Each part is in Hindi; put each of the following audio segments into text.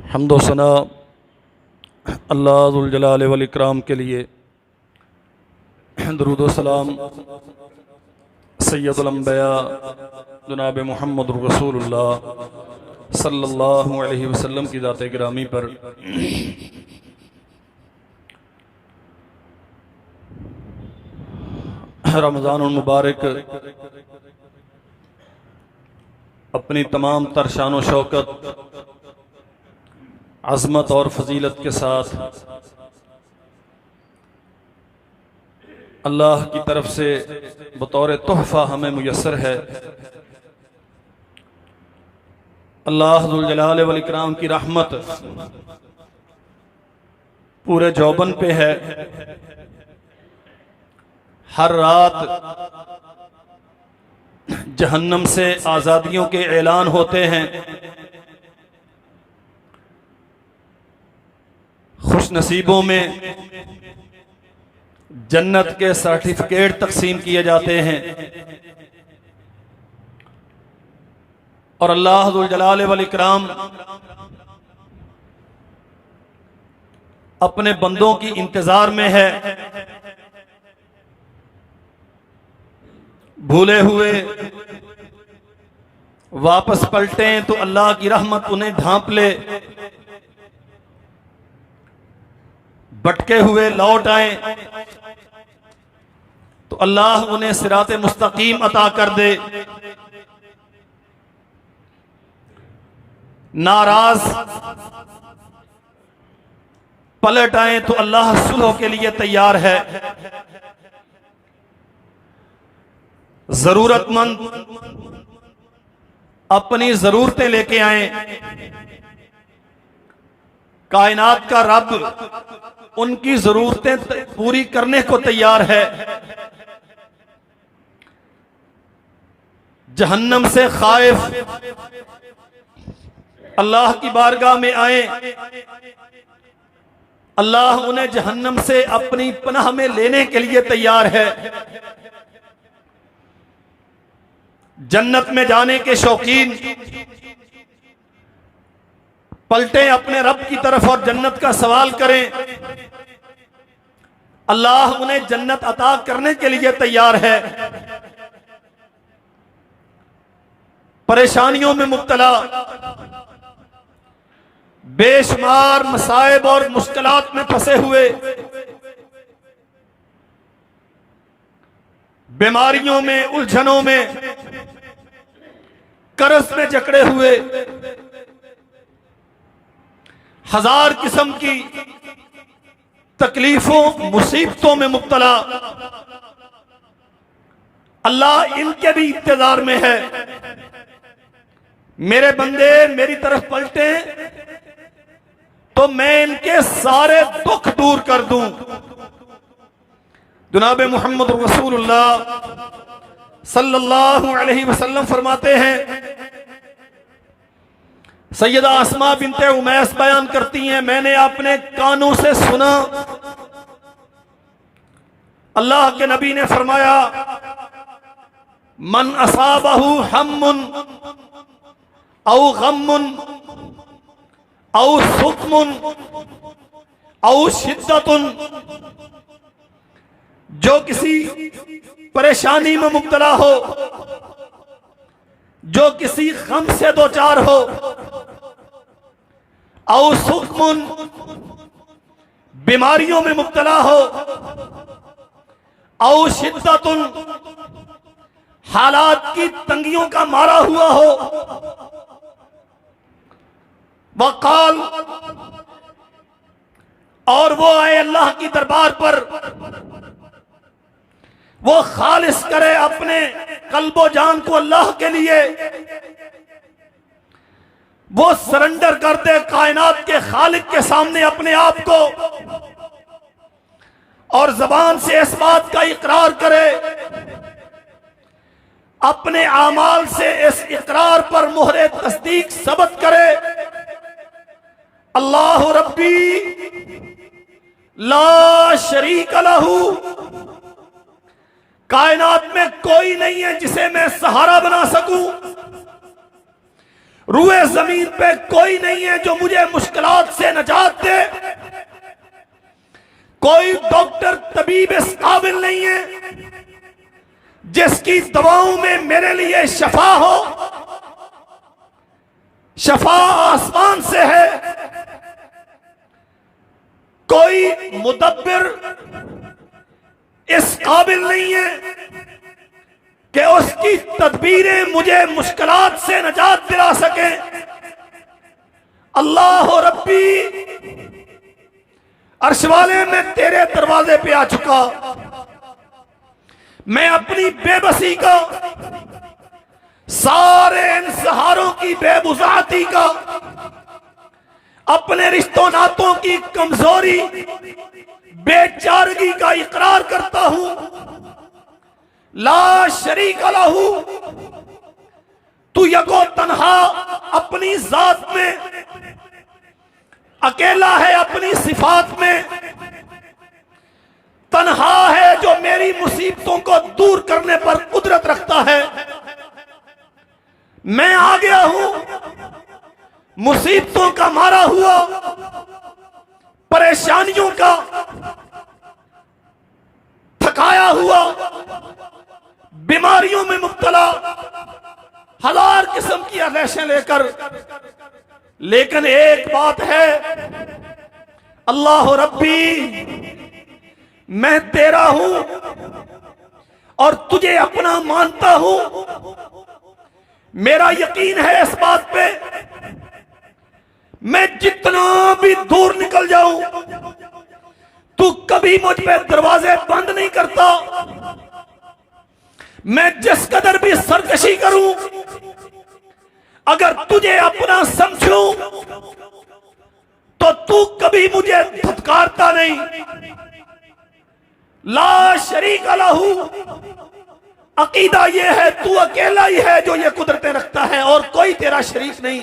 हम्दो सना अल्लाह ज़ुल जलाल वल इकराम के लिए। दुरूद व सलाम सैयदुल अंबिया जनाब मुहम्मद रसूलुल्लाह सल्लल्लाहु अलैहि वसल्लम की ज़ात गिरामी पर। रमज़ानुल मुबारक अपनी तमाम तर शान व शौकत, अज़मत और फजीलत के साथ अल्लाह की तरफ से बतौर तोहफ़ा हमें मुयस्सर है। अल्लाह ज़ुल जलाल वल इकराम की रहमत पूरे जौबन पे है। हर रात जहन्नम से आज़ादियों के ऐलान होते हैं। खुश नसीबों में जन्नत के सर्टिफिकेट तकसीम किए जाते हैं और अल्लाह ज़ुल जलाल वल इकराम अपने बंदों की इंतजार में है। भूले हुए वापस पलटें तो अल्लाह की रहमत उन्हें ढांप ले, भटके हुए लौट आए तो अल्लाह उन्हें सिराते मुस्तकीम अता कर दे। नाराज पलट आए तो अल्लाह सुलह के लिए तैयार है। जरूरतमंद अपनी जरूरतें लेके आए, कायनात का रब उनकी जरूरतें पूरी करने को तैयार है। जहन्नम से खाइफ अल्लाह की बारगाह में आए, अल्लाह उन्हें जहन्नम से अपनी पनाह में लेने के लिए तैयार है। जन्नत में जाने के शौकीन पलटे अपने रब की तरफ और जन्नत का सवाल करें, अल्लाह उन्हें जन्नत अता करने के लिए तैयार है। परेशानियों में मुब्तला, बेशुमार मसाइब और मुश्किलात में फंसे हुए, बीमारियों में, उलझनों में, कर्ज में जकड़े हुए, हजार किस्म की तकलीफों मुसीबतों में मुब्तला, अल्लाह इनके भी इंतजार में है। मेरे बंदे मेरी तरफ पलटे तो मैं इनके सारे दुख दूर कर दूं। जनाब मुहम्मद रसूलुल्लाह सल्लल्लाहु अलैहि वसल्लम फरमाते हैं, सैयदा अस्मा बिनते उमैस बयान करती हैं, मैंने अपने कानों से सुना अल्लाह के नबी ने फरमाया, मन असाबहु हम्मुन औ गम्मुन औ सुक़मुन औ शिद्दतुन, जो किसी परेशानी में मुब्तला हो, जो किसी गम से दो चार हो, औ सुक़मुन बीमारियों में मुब्तला हो, औ शिद्दतुन हालात की तंगियों का मारा हुआ हो, वक़ाल और वो आए अल्लाह की दरबार पर, वो खालिस करे अपने कल्बो जान को अल्लाह के लिए, वो सरेंडर कर दे कायनात के खालिक के सामने अपने आप को और जबान से इस बात का इकरार करे, अपने आमाल से इस इकरार पर मोहरे तस्दीक सबत करे, अल्लाह रब्बी ला शरीक लहू, कायनात में कोई नहीं है जिसे मैं सहारा बना सकूं, रूए जमीन पे कोई नहीं है जो मुझे मुश्किलात से नजात दे। कोई डॉक्टर तबीब इस काबिल नहीं है जिसकी दवाओं में मेरे लिए शफा हो। शफा आसमान से है। कोई मुदब्बिर इस काबिल नहीं है कि उसकी तदबीरें मुझे मुश्किलात से नजात दिला सके। अल्लाह रब्बी, अर्श वाले, मैं तेरे दरवाजे पे आ चुका। मैं अपनी बेबसी का, सारे इन सहारों की बेबुसाती का, अपने रिश्तों नातों की कमजोरी, बेचारगी का इकरार करता हूं। ला शरीक लहू, तू यको तन्हा अपनी जात में, अकेला है अपनी सिफात में, तन्हा है जो मेरी मुसीबतों को दूर करने पर कुदरत रखता है। मैं आ गया हूं मुसीबतों का मारा हुआ, परेशानियों का थकाया हुआ, बीमारियों में मुब्तला, हजार किस्म की आदेशें लेकर। लेकिन एक बात है, अल्लाह रब्बी, मैं तेरा हूं और तुझे अपना मानता हूं। मेरा यकीन है इस बात पे, मैं जितना भी दूर निकल जाऊं, तू कभी मुझ पे दरवाजे बंद नहीं करता। मैं जिस कदर भी सरकशी करूं, अगर तुझे अपना समझूं तो तू कभी मुझे धुतकारता नहीं। ला शरीक लहू, अकीदा ये है तू अकेला ही है जो ये कुदरतें रखता है और कोई तेरा शरीक नहीं।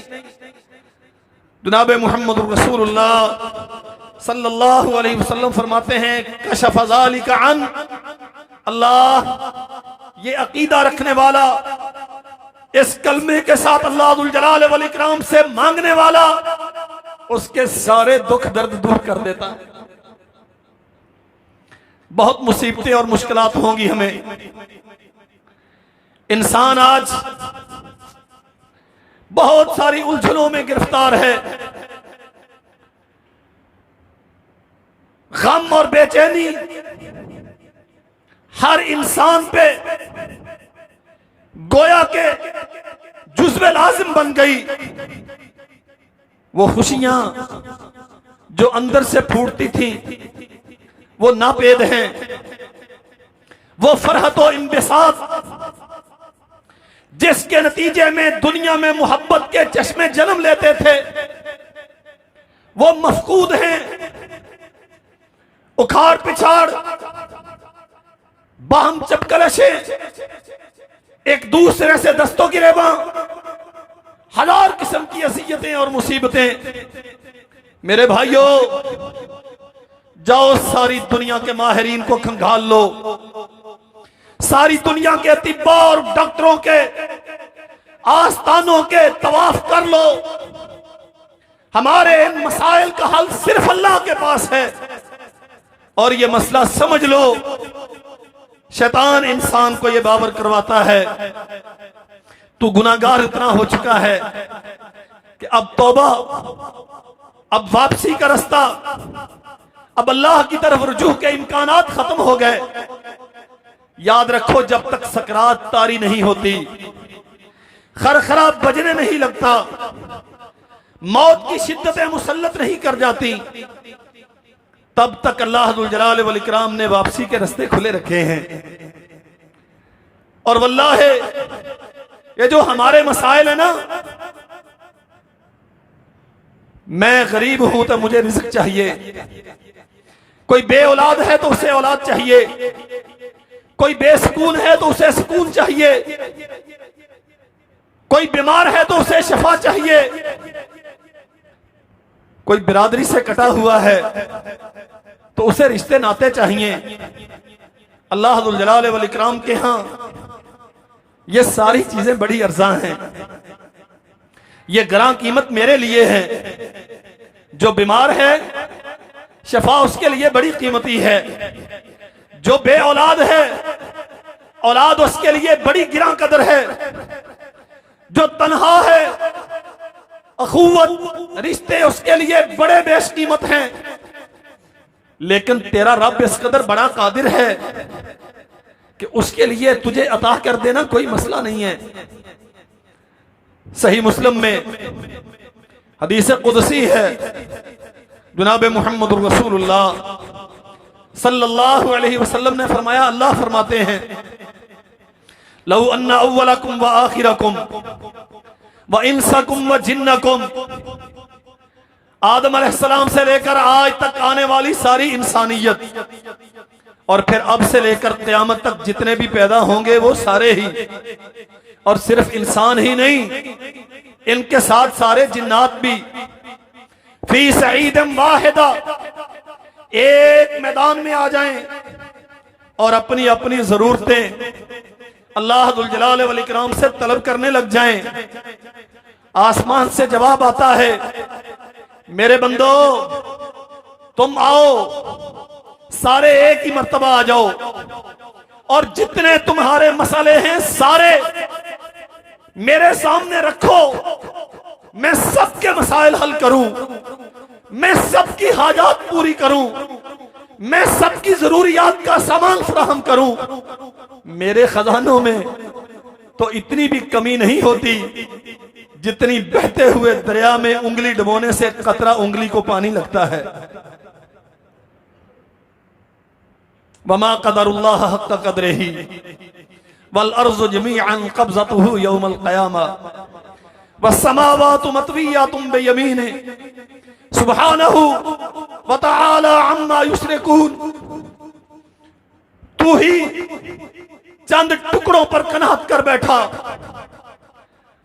जनाब मुहम्मद रसूलुल्लाह सल्लल्लाहु अलैहि वसल्लम फरमाते हैं, कशफ ज़ालिका अन, अल्लाह ये अकीदा रखने वाला, इस कलमे के साथ अल्लाह जुल जलाल वल इकराम से मांगने वाला, उसके सारे दुख दर्द दूर कर देता है। बहुत मुसीबतें और मुश्किलात होंगी हमें। इंसान आज बहुत सारी उलझनों में गिरफ्तार है। गम और बेचैनी हर इंसान पे गोया के जुज़्वे लाजिम बन गई। वो खुशियां जो अंदर से फूटती थी वो नापेद हैं। वो फरहत और इंबिसात जिसके नतीजे में दुनिया में मोहब्बत के चश्मे जन्म लेते थे वो मफकूद हैं। उखाड़ पिछाड़, बाहम चपकलशे, एक दूसरे से दस्तों की रेबा, हजार किस्म की अज़ियतें और मुसीबतें। मेरे भाइयों, जाओ सारी दुनिया के माहिरीन को खंगाल लो, सारी दुनिया के तिब्बा और डॉक्टरों के आस्थानों के तवाफ कर लो। हमारे इन मसाइल का हल सिर्फ अल्लाह के पास है। और ये मसला समझ लो, शैतान इंसान को ये बावर करवाता है तू गुनाहगार इतना हो चुका है कि अब तौबा, अब वापसी का रास्ता, अब अल्लाह की तरफ रुजू के इम्कानात खत्म हो गए। याद रखो, जब तक सकरात तारी नहीं होती, खरखरा बजने नहीं लगता, मौत की शिद्दतें मुसल्लत नहीं कर जाती, तब तक अल्लाह जुल जलाल वल इकराम ने वापसी के रास्ते खुले रखे हैं। और वल्लाह ये जो हमारे मसाइल है ना, मैं गरीब हूं तो मुझे रिज़्क चाहिए, कोई बे औलाद है तो उसे औलाद चाहिए, कोई बेसुकून है तो उसे सुकून चाहिए, कोई बीमार है तो उसे शफा चाहिए, कोई बिरादरी से कटा हुआ है तो उसे रिश्ते नाते चाहिए। अल्लाह जुल जलाल वल इकराम के यहां ये सारी चीजें बड़ी अर्जा हैं। ये ग्रां कीमत मेरे लिए है। जो बीमार है शफा उसके लिए बड़ी कीमती है। जो बे औलाद है औलाद उसके लिए बड़ी गिरां कदर है। जो तन्हा है अखुवत रिश्ते उसके लिए बड़े बेश कीमत हैं। लेकिन तेरा रब इस कदर बड़ा कादिर है कि उसके लिए तुझे अता कर देना कोई मसला नहीं है। सही मुस्लिम में हदीस कुदसी है, जनाब मोहम्मद रसूलुल्लाह सल्लल्लाहु अलैहि वसल्लम ने फरमाया, अल्लाह फरमाते हैं, लौ अन्ना अव्वलकुम व आखिरकुम व इंसकुम व जिन्नकुम, आदम अलैहिस्सलाम से लेकर आज तक आने वाली सारी इंसानियत और फिर अब से लेकर क़यामत तक जितने भी पैदा होंगे वो सारे ही, और सिर्फ इंसान ही नहीं इनके साथ सारे जिन्नात भी, फी सईदम वाहिदा, एक मैदान में आ जाएं और अपनी अपनी जरूरतें अल्लाह दुल जलाल वल इकराम से तलब करने लग जाएं। आसमान से जवाब आता है, मेरे बंदो तुम आओ, सारे एक ही मर्तबा आ जाओ और जितने तुम्हारे मसले हैं सारे मेरे सामने रखो, मैं सबके मसाइल हल करूं, मैं सबकी हाजात पूरी करूं, मैं सबकी जरूरियात का सामान फराहम करूं। मेरे खजानों में तो इतनी भी कमी नहीं होती जितनी बहते हुए दरिया में उंगली डुबोने से कतरा उंगली को पानी लगता है। वमा क़दरुल्लाह हक़्क़ क़द्रिही वल अर्ज़ु जमीअन क़ब्ज़तुहु यौमल क़यामा वस्समावातु मतविय्यातुन बियमीनिही सुब्हानहु व तआला अम्मा युश्रिकून। तू ही चंद टुकड़ों पर कनात कर बैठा,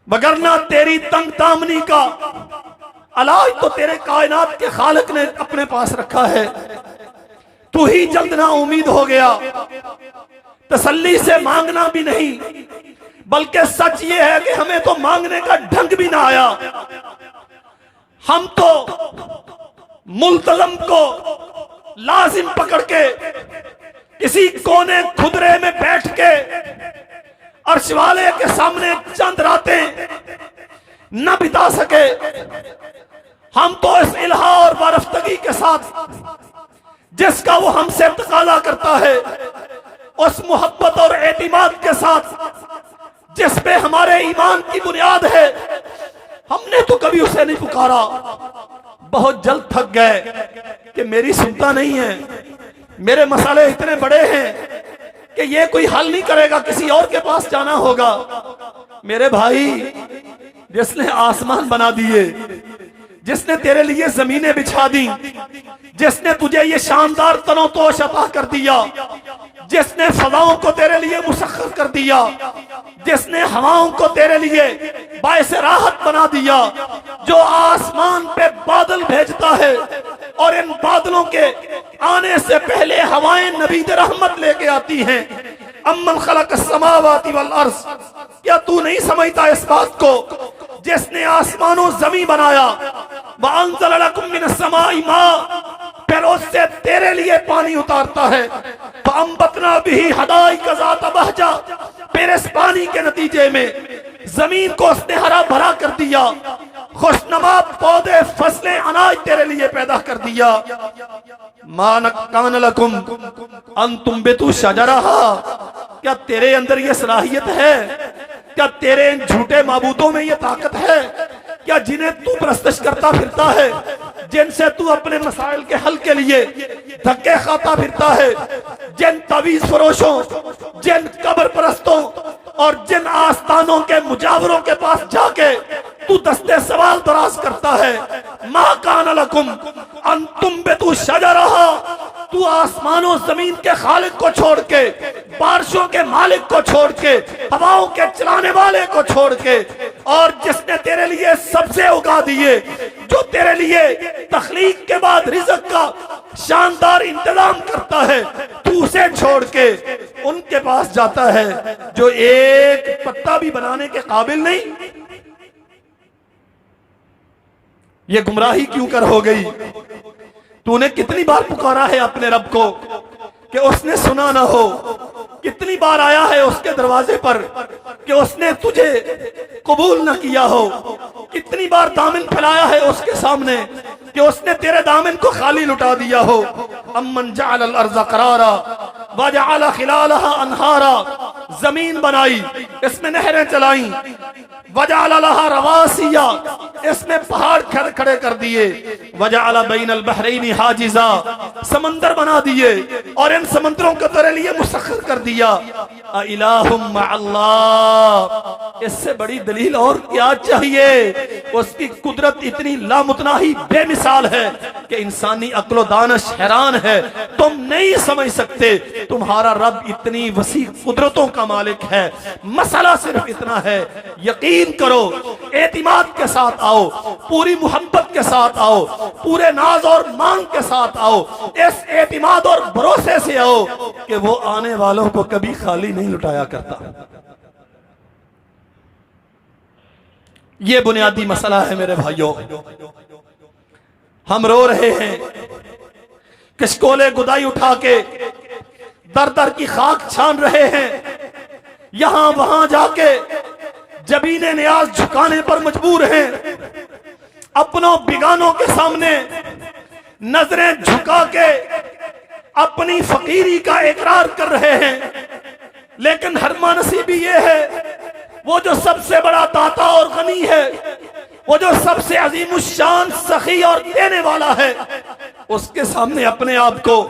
वगरना तेरी तंग दामनी का इलाज तो तेरे कायनात के खालिक ने अपने पास रखा है। तू ही जल्द ना उम्मीद हो गया, तसल्ली से मांगना भी नहीं, बल्कि सच ये है कि हमें तो मांगने का ढंग भी ना आया। हम तो मुल्तज़म को लाजिम पकड़ के किसी कोने खुदरे में बैठ के अर्श वाले के सामने चंद रातें न बिता सके। हम तो इस इल्हा और वारफ्तगी के साथ जिसका वो हमसे तकाला करता है, उस मोहब्बत और एतिमाद के साथ जिस पे हमारे ईमान की बुनियाद है, हमने तो कभी उसे नहीं पुकारा। बहुत जल्द थक गए कि मेरी सुनता नहीं है, मेरे मसाले इतने बड़े हैं कि ये कोई हल नहीं करेगा, किसी और के पास जाना होगा। मेरे भाई, जिसने आसमान बना दिए, जिसने तेरे लिए जमीनें बिछा दी, जिसने तुझे ये शानदार तनोतोश अता कर दिया, जिसने फजाओं को तेरे लिए मुसख्खर कर दिया, जिसने हवाओं को तेरे लिए बायसे राहत बना दिया, जो आसमान पे बादल भेजता है और इन बादलों के आने से पहले हवाएं नबीद रहमत लेके आती हैं। अम्मन खलक़ अस्समावाति वल अर्ज़, क्या तू नहीं समझता इस बात को? जिसने आसमानों जमीन बनाया, व अंज़ल लकुम मिनस समाई मा, फिर उससे तेरे लिए पानी उतारता है। फअंबतना बिही हदाइक़ ज़ात बहजा, फिर इस पानी के नतीजे में जमीन को उसने हरा भरा कर दिया, खुशनुमा पौधे फसलें अनाज तेरे लिए पैदा कर दिया। मा कान लकुम अन तुंबितु शजरहा, क्या तेरे अंदर ये सलाहियत है? क्या तेरे इन झूठे माबूदों में ये ताकत है? क्या जिन्हें तू प्रस्तश करता फिरता है, जिनसे तू अपने मसाइल के हल के लिए धक्के खाता फिरता है, जिन तवीज फरोशों, जिन कब्र परस्तों और जिन आस्थानों के मुजावरों के पास जाके तू दस्ते सवाल दराज करता है, मा कान लकुम अन तुंबितु शजरहा, तू आसमानों जमीन के खालिक को छोड़ के, बारिशों के मालिक को छोड़ के, हवाओं के चलाने वाले को छोड़ के, और जिसने तेरे लिए सबसे उगा दिए, जो तेरे लिए तखलीक के बाद रिज़्क़ का शानदार इंतजाम करता है, तू उसे छोड़ के उनके पास जाता है जो एक पत्ता भी बनाने के काबिल नहीं। ये गुमराही क्यों कर हो गई? तूने कितनी बार पुकारा है अपने रब को कि उसने सुना ना हो? कितनी बार आया है उसके दरवाजे पर कि उसने तुझे कबूल न किया हो? कितनी बार दामन फैलाया है उसके सामने कि उसने तेरे दामन को खाली लुटा दिया हो? अम्मन जअल अर्ज़ करारा वजअल खिलालहा अनहारा, जमीन बनाई, इसमें नहरें चलाई, वजअल लहा रवासिया, इसमें पहाड़ खड़े खड़े कर दिए, वजअल बैनल बहरैनि हाजिजा, समंदर बना दिए और इन समंदरों को तेरे लिए मुसख्खर कर दिया। इलाहुम मअल्लाह, इससे बड़ी दलील और क्या चाहिए? उसकी कुदरत इतनी लामुतनाही बेमिसाल है कि इंसानी अक्लो दानश हैरान है। तुम नहीं समझ सकते, तुम्हारा रब इतनी वसी कुदरतों का मालिक है। मसला सिर्फ इतना है, यकीन करो, एतिमाद के साथ आओ, पूरी मोहब्बत के साथ आओ, पूरे नाज और मांग के साथ आओ, इस एतिमाद और भरोसे से आओ कि वो आने वालों को कभी खाली नहीं लुटाया करता। ये बुनियादी मसला है मेरे भाइयों। हम रो रहे हैं, किसकोले गुदाई उठा के दर दर की खाक छान रहे हैं, यहां वहां जाके जबीने नियाज झुकाने पर मजबूर हैं, अपनों बिगानों के सामने नजरें झुका के अपनी फकीरी का इकरार कर रहे हैं। लेकिन हरमा नसीबी ये है, वो जो सबसे बड़ा दाता और गनी है, वो जो सबसे अजीमुश्शान सखी और देने वाला है, उसके सामने अपने आप को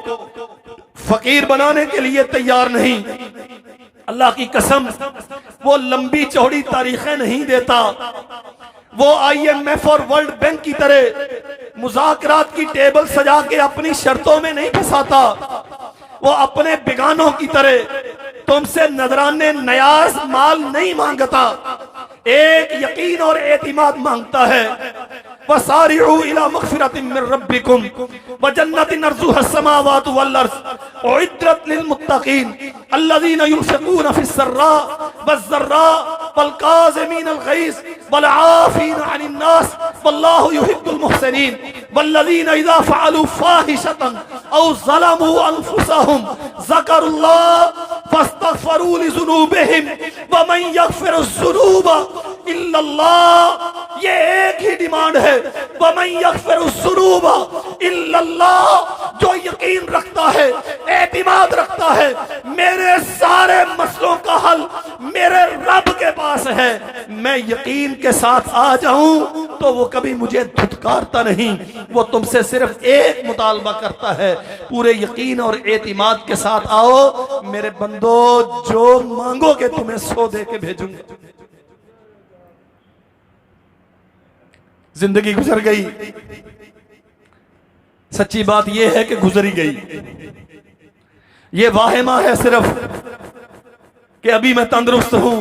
फकीर बनाने के लिए तैयार नहीं। अल्लाह की कसम, वो लंबी चौड़ी तारीखें नहीं देता, वो IMF और वर्ल्ड बैंक की तरह मुज़ाकरात की टेबल सजा के अपनी शर्तों में नहीं फंसाता। वो अपने बिगानों की तरह तुमसे नजराने नयाज माल नहीं मांगता, एक यकीन और एतिमाद मांगता है। वसारिउ इला मग़फ़िरतिन मिन रब्बिकुम व जन्नतिन अर्ज़ुहा अस्समावातु वल अर्ज़ उइद्दत लिल मुत्तक़ीन अल्लज़ीना युनफ़िक़ूना फ़िस्सर्रा वज़्ज़र्रा वल काज़िमीनल ग़ैज़ वल आफ़ीना अनिन नास वल्लाहु युहिब्बुल मुहसिनीन वल्लज़ीना इज़ा फ़अलू फ़ाहिशतन औ ज़लमू अनफ़ुसहुम ज़करुल्लाह फ़स्तग़फ़रू लिज़ुनूबिहिम व मन यग़फ़िरुज़्ज़ुनूबा इल्लल्लाह। ये एक ही डिमांड है, वमन यग़फ़िरुज़्ज़ुनूबा इल्लल्लाह। जो यकीन रखता है, एतिमाद रखता है, मेरे सारे मसलों का हल मेरे रब के पास है, मैं यकीन के साथ आ जाऊं तो वो कभी मुझे धुतकारता नहीं। वो तुमसे सिर्फ एक मुतालबा करता है, पूरे यकीन और एतिमाद के साथ आओ मेरे बंदो, जो मांगोगे तुम्हें सो दे के भेजूंगा। जिंदगी गुजर गई, सच्ची बात यह है कि गुजरी गई। ये वाहिमा है सिर्फ कि अभी मैं तंदुरुस्त हूं,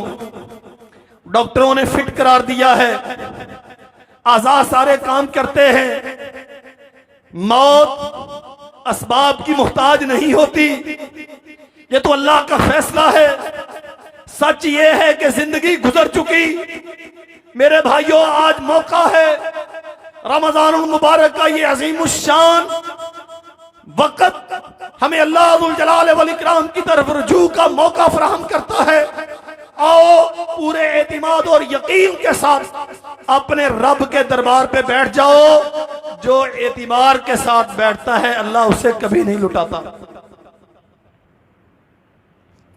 डॉक्टरों ने फिट करार दिया है, आज़ा सारे काम करते हैं, मौत असबाब की मोहताज नहीं होती। ये तो अल्लाह का फैसला है। सच ये है कि जिंदगी गुजर चुकी। मेरे भाइयों, आज मौका है, रमजानुल मुबारक का ये अजीमुश्शान वक़्त हमें अल्लाह अज़्ज़ल जलाल वल इकराम की तरफ रुजू का मौका फराहम करता है। आओ पूरे एतिमाद और यकीन के साथ अपने रब के दरबार पे बैठ जाओ। जो एतिबार के साथ बैठता है अल्लाह उसे कभी नहीं लुटाता।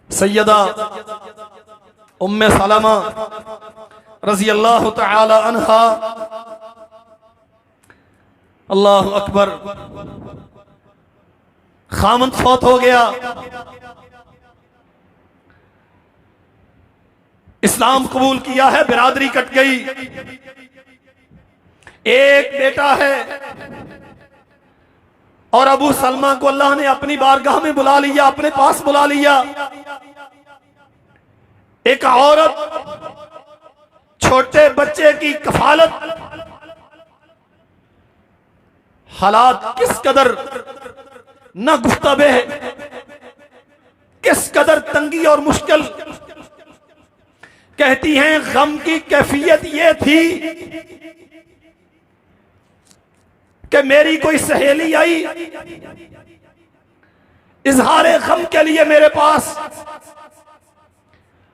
सैयदा उम्मे सलमा रज़ी अल्लाह तआला अन्हा, अल्लाह अकबर, खामन फौत हो गया, इस्लाम कबूल किया है, बिरादरी कट गई। एक बेटा है और अबू सलमा को अल्लाह ने अपनी बारगाह में बुला लिया, अपने पास बुला लिया। एक औरत छोटे बच्चे की कफालत, हालात किस कदर न गुफ्तबे, किस कदर तंगी और मुश्किल। कहती हैं गम की कैफियत ये थी कि मेरी कोई सहेली आई इजहारे गम के लिए मेरे पास,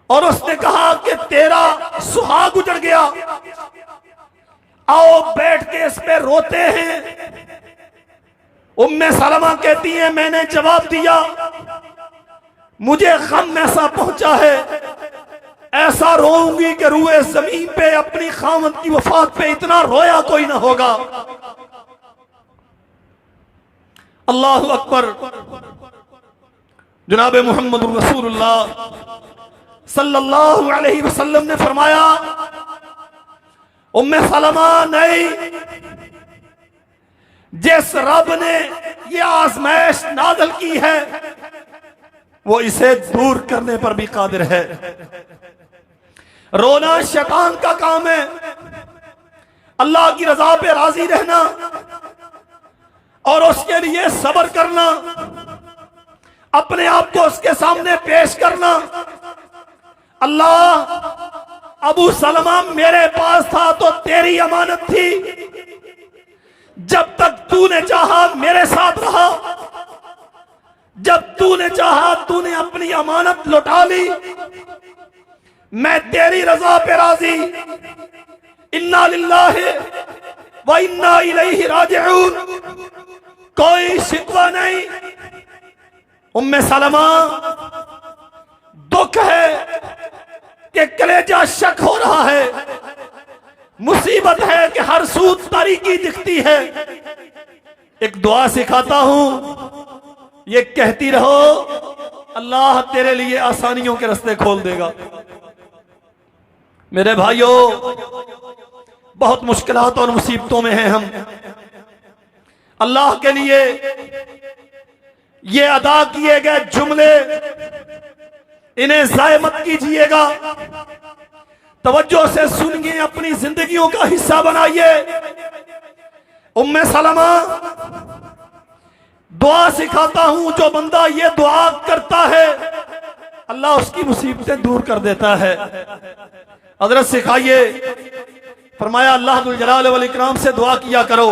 और उसने कहा कि तेरा सुहाग उजड़ गया, आओ बैठ के इस पे रोते हैं। उम्मे सलमा कहती हैं मैंने जवाब दिया, मुझे गम ऐसा पहुंचा है, ऐसा रोऊंगी कि रूए जमीन पे अपनी खामद की वफात पे इतना रोया कोई ना होगा। अल्लाहु अकबर। जनाब मोहम्मद रसूलुल्लाह सल्लल्लाहु अलैहि वसल्लम ने फरमाया, उम्मे सलमा नहीं, जिस रब ने ये आजमाइश नाज़िल की है वो इसे दूर करने पर भी कादिर है। रोना शैतान का काम है, अल्लाह की रजा पे राजी रहना और उसके लिए सब्र करना, अपने आप को उसके सामने पेश करना। अल्लाह, अबू सलमा मेरे पास था तो तेरी अमानत थी, जब तक तूने चाहा मेरे साथ रहा, जब तूने चाहा तूने अपनी अमानत लौटा ली, मैं तेरी रजा पे राजी। इन्ना लिल्लाहि व इन्ना इलैहि राजिऊन, कोई शिकवा नहीं। उम्मे सलमा, दुख है कि कलेजा शक हो रहा है, मुसीबत है कि हर सूद तारीकी दिखती है। एक दुआ सिखाता हूं, ये कहती रहो, अल्लाह तेरे लिए आसानियों के रास्ते खोल देगा। मेरे भाइयों, बहुत मुश्किलात और मुसीबतों में हैं हम। अल्लाह के लिए ये अदा किए गए जुमले इन्हें ज़ाय मत कीजिएगा, तवज्जो से सुनिए, अपनी जिंदगियों का हिस्सा बनाइए। उम्मे सलमा, दुआ सिखाता हूं, जो बंदा ये दुआ करता है अल्लाह उसकी मुसीबतें दूर कर देता है। हजरत सिखाइए, फरमाया अल्लाह दुल जलाल वल इकराम से दुआ किया करो,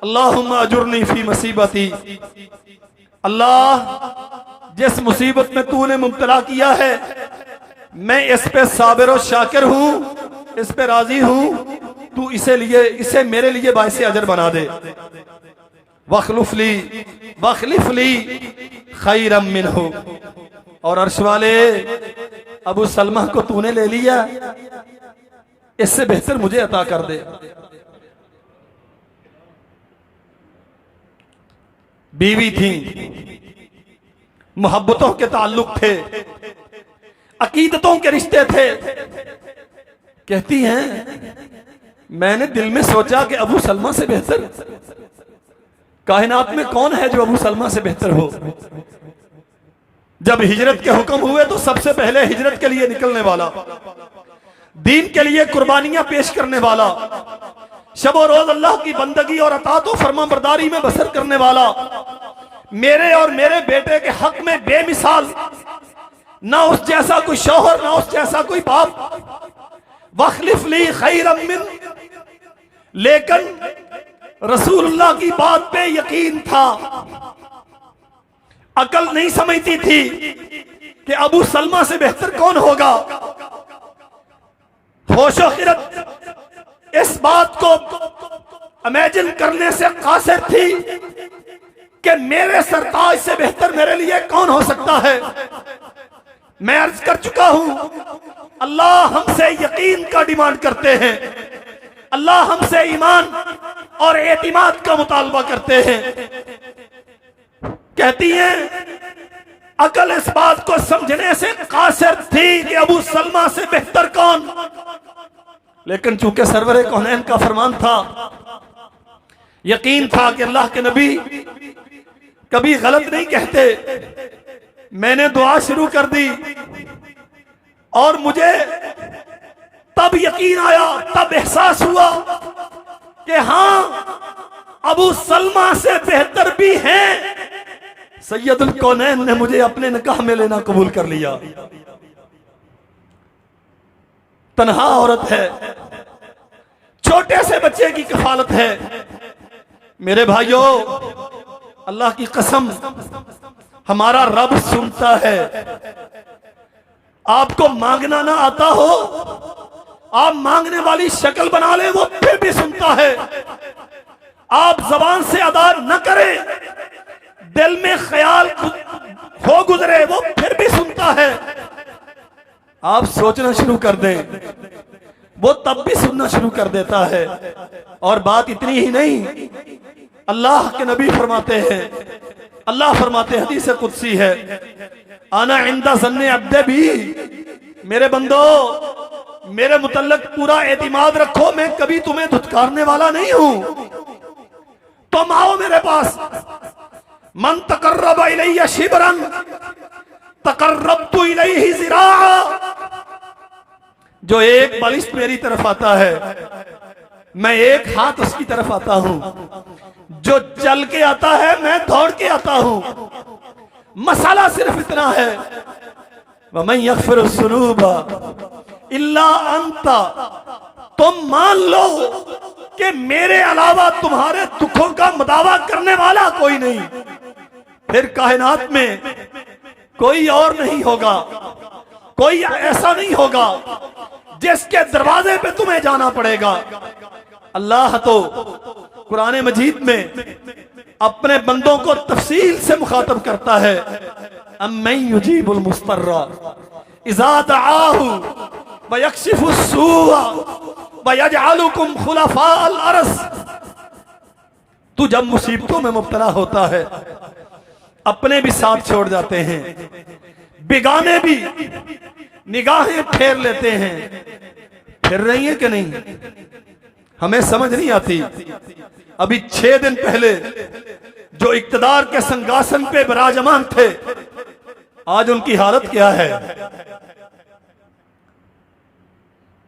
अल्लाहुम्मा अजुरनी फी मुसीबती, अल्लाह जिस मुसीबत में तूने मुब्तला किया है मैं इस पे साबिर और शाकिर हूं, इस पे राजी हूं, तू इसे मेरे लिए बाइसे अजर बना दे। वखलुफ ली खैरम मिन्हु, और अर्श वाले अबू सलमा को तूने ले लिया, इससे बेहतर मुझे अता कर दे। बीवी थी, मोहब्बतों के ताल्लुक थे, अकीदतों के रिश्ते थे। कहती हैं मैंने दिल में सोचा कि अबू सलमा से बेहतर कायनात में कौन है जो अबू सलमा से बेहतर हो। जब हिजरत के हुक्म हुए तो सबसे पहले हिजरत के लिए निकलने वाला, दीन के लिए कुर्बानियां पेश करने वाला, शब और रोज अल्लाह की बंदगी और अतात और फरमाबरदारी में बसर करने वाला, मेरे और मेरे बेटे के हक में बेमिसाल, ना उस जैसा कोई शौहर, ना उस जैसा कोई बाप। वखलिफ ली खैरम मिन, लेकिन रसूलुल्लाह की बात पे यकीन था, अकल नहीं समझती थी कि अबू सलमा से बेहतर कौन होगा। होशो खिरत इस बात को इमेजिन करने से कासिर थी कि मेरे सरताज से बेहतर मेरे लिए कौन हो सकता है। मैं अर्ज कर चुका हूं, अल्लाह हमसे यकीन का डिमांड करते हैं, अल्लाह हमसे ईमान और एतिमाद का मुतालबा करते हैं। कहती हैं अकल इस बात को समझने से कासिर थी कि अबू सलमा से बेहतर कौन, लेकिन चूंकि सरवरे कौनैन का फरमान था, यकीन था कि अल्लाह के नबी कभी गलत नहीं कहते। मैंने दुआ शुरू कर दी और मुझे तब यकीन आया, तब एहसास हुआ कि हां अबू सलमा से बेहतर भी हैं। सैयदुल कौनैन ने मुझे अपने निकाह में लेना कबूल कर लिया। तन्हा औरत है, छोटे से बच्चे की कफालत है, मेरे भाइयों, अल्लाह की कसम, हमारा रब सुनता है। आपको मांगना ना आता हो, आप मांगने वाली शक्ल बना ले, वो फिर भी सुनता है। आप जबान से अदा न करें, दिल में ख्याल हो गुजरे, वो फिर भी सुनता है। आप सोचना शुरू कर दें, वो तब भी सुनना शुरू कर देता है। और बात इतनी ही नहीं, अल्लाह के नबी फरमाते हैं, अल्लाह फरमाते हैं, हदीस कुदसी है, आना इंदा ज़न्ने अब्दे भी, मेरे बंदो मेरे मुतल्लक पूरा एतिमाद रखो, मैं कभी तुम्हें धुतकारने वाला नहीं हूं। तुम आओ मेरे पास, मन तकर्रब इलैया शिबरन तकर्रबतु इलैहि ज़िराआ, जो एक बलिष्ठ मेरी तरफ आता है, मैं एक हाथ उसकी तरफ आता हूं। जो चल के आता है, मैं दौड़ के आता हूं। मसाला सिर्फ इतना है, वमन यग़फ़िरु ज़ुनूबा इल्ला अंता, तुम मान लो कि मेरे अलावा तुम्हारे दुखों का मुदावा करने वाला कोई नहीं, फिर कायनात में कोई और नहीं होगा, कोई ऐसा नहीं होगा जिसके दरवाजे पे तुम्हें जाना पड़ेगा। अल्लाह तो कुरान मजीद में अपने बंदों को तफसील से मुखातब करता है, अम्मन युजीबुल मुस्तर्रा इज़ा दआहु व यक्शिफुस सूअ व यजअलुकुम खुलफाअल अर्ज़। तू जब मुसीबतों में मुब्तला होता है, अपने भी साथ छोड़ जाते हैं, बेगाने भी निगाहें फेर लेते हैं। फिर रही है कि नहीं, हमें समझ नहीं आती। अभी 6 दिन पहले जो इक्तदार के सिंहासन पे विराजमान थे, आज उनकी हालत क्या है।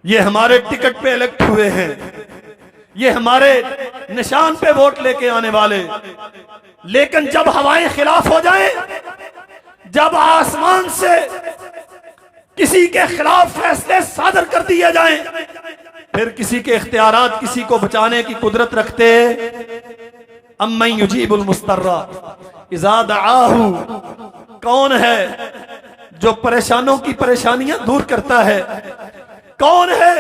ये हमारे टिकट पे इलेक्ट हुए हैं, ये हमारे निशान पे वोट लेके आने वाले, लेकिन जब हवाएं खिलाफ हो जाएं, जब आसमान से किसी के खिलाफ फैसले सादर कर दिए जाएं, फिर किसी के इख्तियारात किसी को बचाने की कुदरत रखते। अम्मन युजीबुल मुस्तर्रा इज़ा दआहु, कौन है जो परेशानों की परेशानियां दूर करता है, कौन है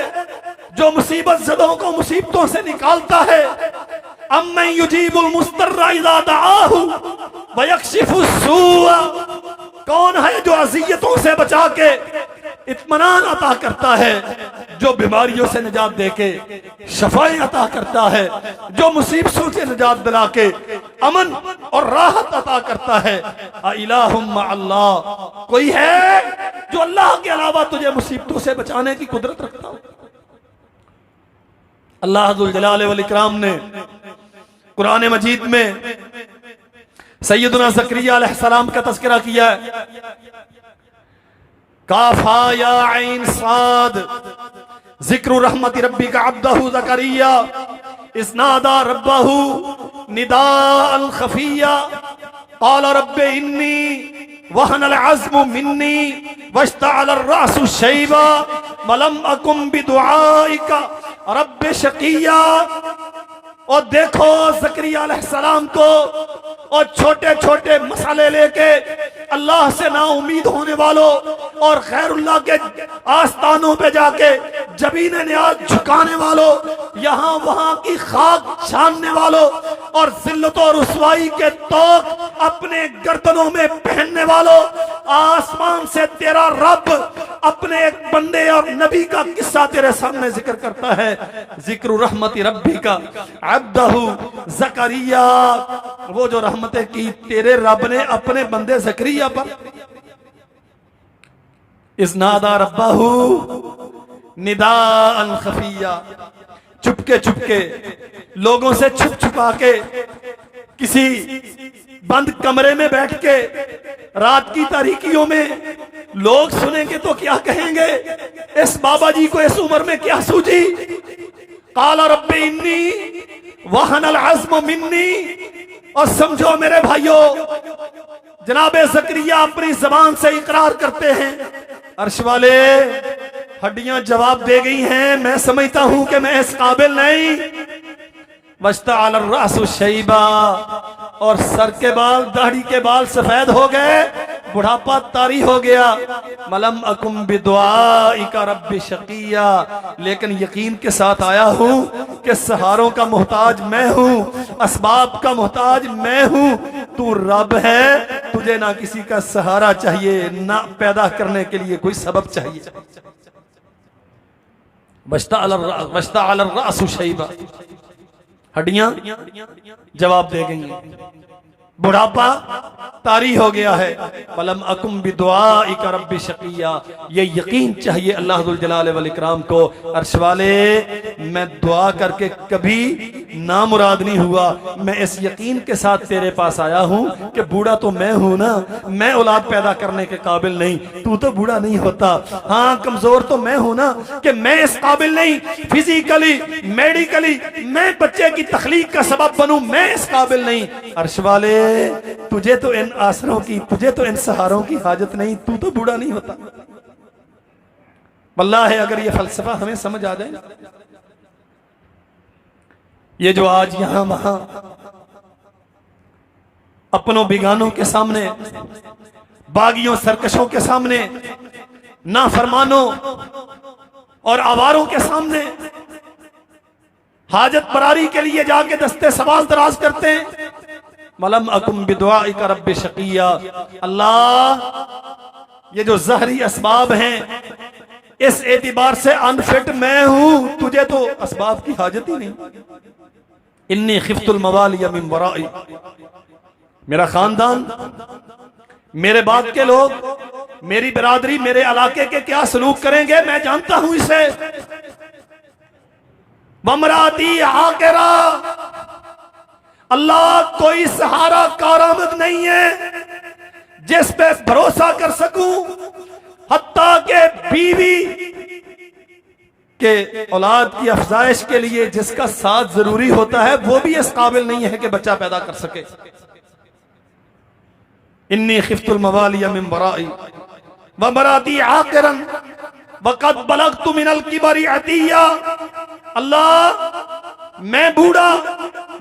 जो मुसीबत ज़दों को मुसीबतों से निकालता है। अम्मन युजीबुल मुस्तर्रा इज़ा दआहु व यक्शिफुस सूअ, कौन है जो अज़ियतों से बचा के इत्मीनान अता करता है, जो बीमारियों से निजात देके शफाएं अता करता है, जो मुसीबतों से निजात दिला के अमन और राहत अता करता है। इलाहुम अल्लाह, कोई है जो अल्लाह के अलावा तुझे मुसीबतों से बचाने की कुदरत रखता हो। अल्लाह जुल जलाल वल इकराम ने कुरान मजीद में सैयदना ज़करिया अलैहिस्सलाम का तज़किरा किया है, काफा या ऐन साद ज़िक्र रहमति रब्बिका अब्दहु ज़करिया इस्नादा रब्बहु निदाअन खफिया क़ाल रब्बि इन्नी वहनल अज़्मु मिन्नी वश्तअल अर्रअसु शैबा वलम अकुम बिदुआइका रब्बि शक़िया। और देखो ज़करिया अलैहिस्सलाम को, और छोटे छोटे मसाले लेके अल्लाह से ना उम्मीद होने वालों और गैरुल्लाह के आस्थानों पे जाके जबीन न्याज झुकाने वालों, यहाँ वहाँ की खाक छानने वालों और जिल्लत और रुसवाई के तोक अपने गर्दनों में पहनने वालों, आसमान से तेरा रब अपने एक बंदे और नबी का किस्सा तेरे सामने जिक्र करता है। जिक्र रहमति रब्बिका अब्दहु ज़करिया, वो जो रहमतें की तेरे रब ने अपने बंदे ज़करिया पर। इस्नादा रब्बहु निदाअन खफिया, चुपके चुपके लोगों से छुप छुपा के किसी बंद कमरे में बैठ के रात की तारीकियों में लोग सुनेंगे तो क्या कहेंगे, इस बाबा जी को इस उम्र में क्या सूझी। काला रब्बी इन्नी वहनल अज़्म मिन्नी। और समझो मेरे भाइयों, जनाबे ज़करिया अपनी जबान से इकरार करते हैं, अर्श वाले हड्डियां जवाब दे गई हैं, मैं समझता हूं कि मैं इस काबिल नहीं, वश्तअल अर्रअसु शैबा, और सर के बाल, दाढ़ी के बाल सफेद हो गए, बुढ़ापा तारी हो गया। मलम अकुम बिदुआइका रब्बि शकिया, लेकिन यकीन के साथ आया हूं कि सहारों का मोहताज मैं हूं, असबाब का मोहताज मैं हूं। तू रब है, तुझे ना किसी का सहारा चाहिए, ना पैदा करने के लिए कोई सबब चाहिए। वश्तअल अर्रअसु शैबा, हड्डियां जवाब दे गई हैं, बुढ़ापा तारी हो गया है। फलम अकुम बिदुआइका रब्बि शकिया, ये यकीन चाहिए अल्लाह जुल जलाल वल इकराम को। अर्श वाले, मैं दुआ करके कभी नामुराद नहीं हुआ, मैं इस यकीन के साथ तेरे पास आया हूं कि बूढ़ा तो मैं हूं ना, मैं औलाद पैदा करने के काबिल नहीं, तू तो बूढ़ा नहीं होता। हाँ, कमजोर तो मैं हूं ना कि मैं इस काबिल नहीं, फिजिकली मेडिकली मैं बच्चे की तखलीक का सबब बनूं, मैं इस काबिल नहीं। अर्श वाले, तुझे तो इन आसरों की, तुझे तो इन सहारों की हाजत नहीं, तू तो बूढ़ा नहीं होता। वल्लाह अगर ये फलसफा हमें समझ आ जाए, ये जो आज यहां वहां अपनों बिगानों के सामने, बागियों सरकशों के सामने, नाफरमानों और आवारों के सामने हाजत बरारी के लिए जाके दस्ते सवाल दराज करते हैं। मलम अकुम बिदुआइका रब्बि शकिया, अल्लाह ये जो जहरी असबाब हैं इस एतिबार से अनफिट मैं हूं, तुझे तो असबाब की हाजत ही नहीं। इन्नी खिफ्तुल मवालिया मिन वराई, मेरा खानदान, मेरे बाद के लोग, मेरी बिरादरी, मेरे इलाके के क्या सलूक करेंगे मैं जानता हूं इसे। वमराती आकिरा, अल्लाह कोई सहारा कारामद नहीं है जिस पे भरोसा कर सकूं, हत्ता के बीवी के औलाद की अफजाइश के लिए जिसका साथ जरूरी होता है वो भी इस काबिल नहीं है कि बच्चा पैदा कर सके। इन्नी खिफ्तुल मवालिया मिन वराई व मराती आकिरन वक़द बलगतु मिनल किबरी अतिया, अल्लाह मैं बूढ़ा,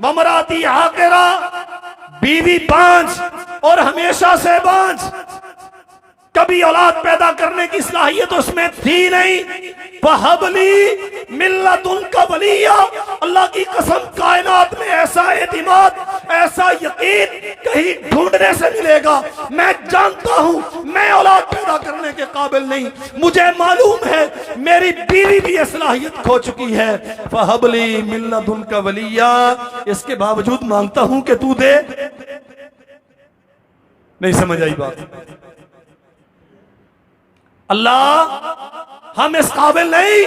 वमराती आकिरा, बीवी 5 और हमेशा से 5, कभी औलाद पैदा करने की सलाहियत उसमें थी नहीं। वहबली मिल्लतुनका वलिया, अल्लाह की कसम कायनात में ऐसा एतिमाद, ऐसा यकीन कहीं ढूंढने से मिलेगा। मैं जानता हूं मैं औलाद पैदा करने के काबिल नहीं, मुझे मालूम है मेरी बीवी भी ये सलाहियत खो चुकी है। वहबली मिल्लतुनका वलिया, इसके बावजूद मांगता हूं कि तू दे। नहीं समझ आई बात? अल्लाह हम इस काबिल नहीं,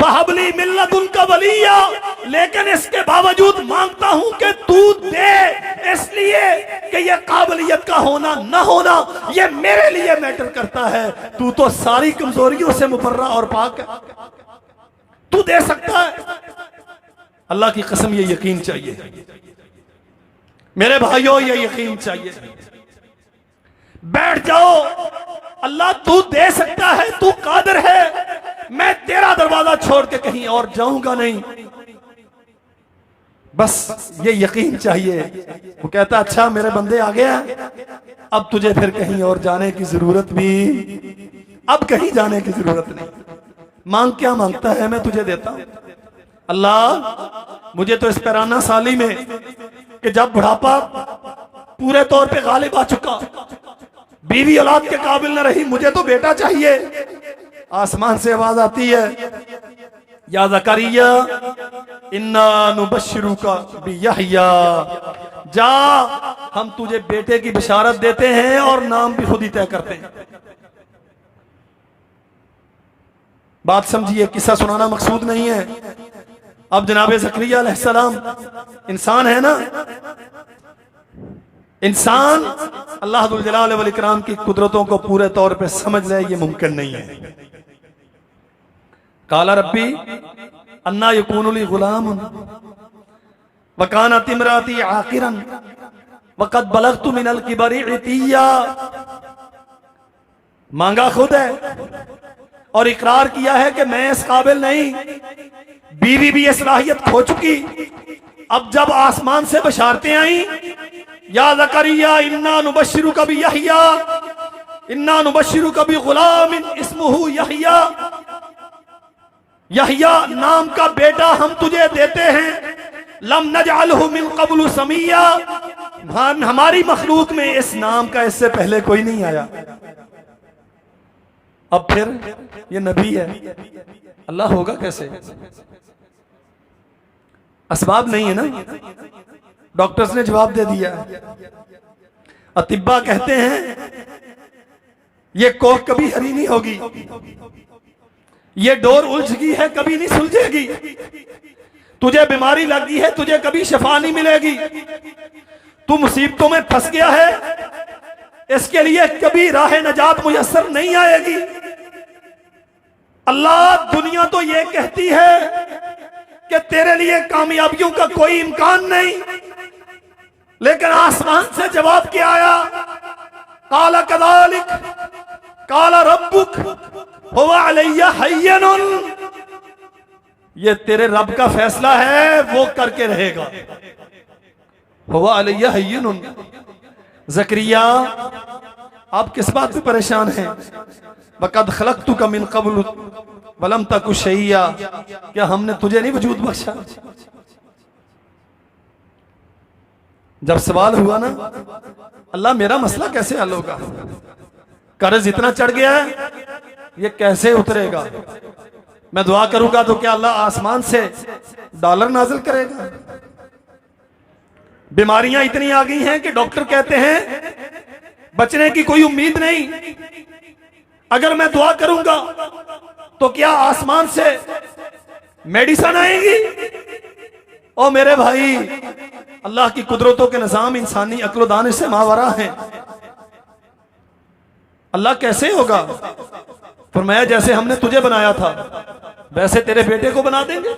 फहबली मिल्लतुनका वलिया, लेकिन इसके बावजूद मांगता हूं कि तू दे, इसलिए कि ये काबिलियत का होना ना होना ये मेरे लिए मैटर करता है। तू तो सारी कमजोरियों से मुबर्रा और पाक है, तू दे सकता है। अल्लाह की कसम ये यकीन चाहिए मेरे भाइयों, ये यकीन चाहिए। बैठ जाओ, अल्लाह तू दे सकता है, तू कादिर है, मैं तेरा दरवाजा छोड़ के कहीं और जाऊंगा नहीं। बस ये यकीन चाहिए। वो कहता अच्छा मेरे बंदे आ गया, अब तुझे फिर कहीं और जाने की जरूरत भी, अब कहीं जाने की जरूरत नहीं। मांग क्या मांगता है मैं तुझे देता हूं। अल्लाह मुझे तो इस पैराना साली में कि जब बुढ़ापा पूरे तौर पे गालिब आ चुका, बीवी औलाद के काबिल न रही, मुझे तो बेटा चाहिए। आसमान से आवाज आती है, या ज़करिया इन्ना नुबश्शिरुका बियहया, जा हम तुझे बेटे की बिशारत देते हैं और नाम भी खुद ही तय करते हैं। बात समझिए, किस्सा सुनाना मकसूद नहीं है। अब जनाबे ज़करिया अलैहिस्सलाम इंसान है ना, इंसान अल्लाह जुल जलाल वल इकराम की कुदरतों को पूरे तौर पे समझ ले, ये मुमकिन नहीं है। काला रब्बी अन्ना यकूनु ली गुलामुन व कानत इमराती आकिरन वक़द बलगतु मिनल किबरी इतिया। मांगा खुद है और इकरार किया है कि मैं इस काबिल नहीं, बीवी भी ये सलाहियत खो चुकी, अब जब आसमान से बशारतें आई, या ज़करिया इन्ना नुबश्शिरुका बियहया, इन्ना नुबश्शिरुका बिग़ुलामिन इस्मुहु यहया, यहया नाम का बेटा हम तुझे देते हैं, लम नजअलहु मिन क़ब्लु समिया, हमारी मखलूक में इस नाम का इससे पहले कोई नहीं आया। अब फिर ये नबी है, अल्लाह होगा कैसे? असबाब नहीं है ना, डॉक्टर्स ने जवाब दे दिया। अतिब्बा कहते हैं ये कोख कभी हरी नहीं होगी, ये डोर उलझ गई है कभी नहीं सुलझेगी, तुझे बीमारी लगी है तुझे कभी शफा नहीं मिलेगी, तू मुसीबतों में फंस गया है इसके लिए कभी राह नजात मुयस्सर नहीं आएगी। अल्लाह दुनिया तो ये कहती है कि तेरे लिए कामयाबियों का कोई इम्कान नहीं, लेकिन आसमान से जवाब क्या आया? काला कदालिक काला रब्बुक हुवा अलैया हय्यनुन, ये तेरे रब का फैसला है वो करके रहेगा। हुवा अलैया हय्यनुन। ज़करिया आप किस बात से परेशान हैं? वक़द खलक़तुका मिन क़ब्ल वलम तकु शैय्या, क्या हमने तुझे नहीं वजूद बख्शा? जब सवाल हुआ ना, अल्लाह मेरा मसला कैसे हल होगा, कर्ज इतना चढ़ गया है ये कैसे उतरेगा, मैं दुआ करूंगा तो क्या अल्लाह आसमान से डॉलर नाजिल करेगा? बीमारियां इतनी आ गई हैं कि डॉक्टर कहते हैं बचने की कोई उम्मीद नहीं, अगर मैं दुआ करूंगा तो क्या आसमान से मेडिसिन आएगी? ओ मेरे भाई, अल्लाह की कुदरतों के निजाम इंसानी अक्ल दानिश से मावरा हैं। अल्लाह कैसे होगा? फरमाया जैसे हमने तुझे बनाया था वैसे तेरे बेटे को बना देंगे।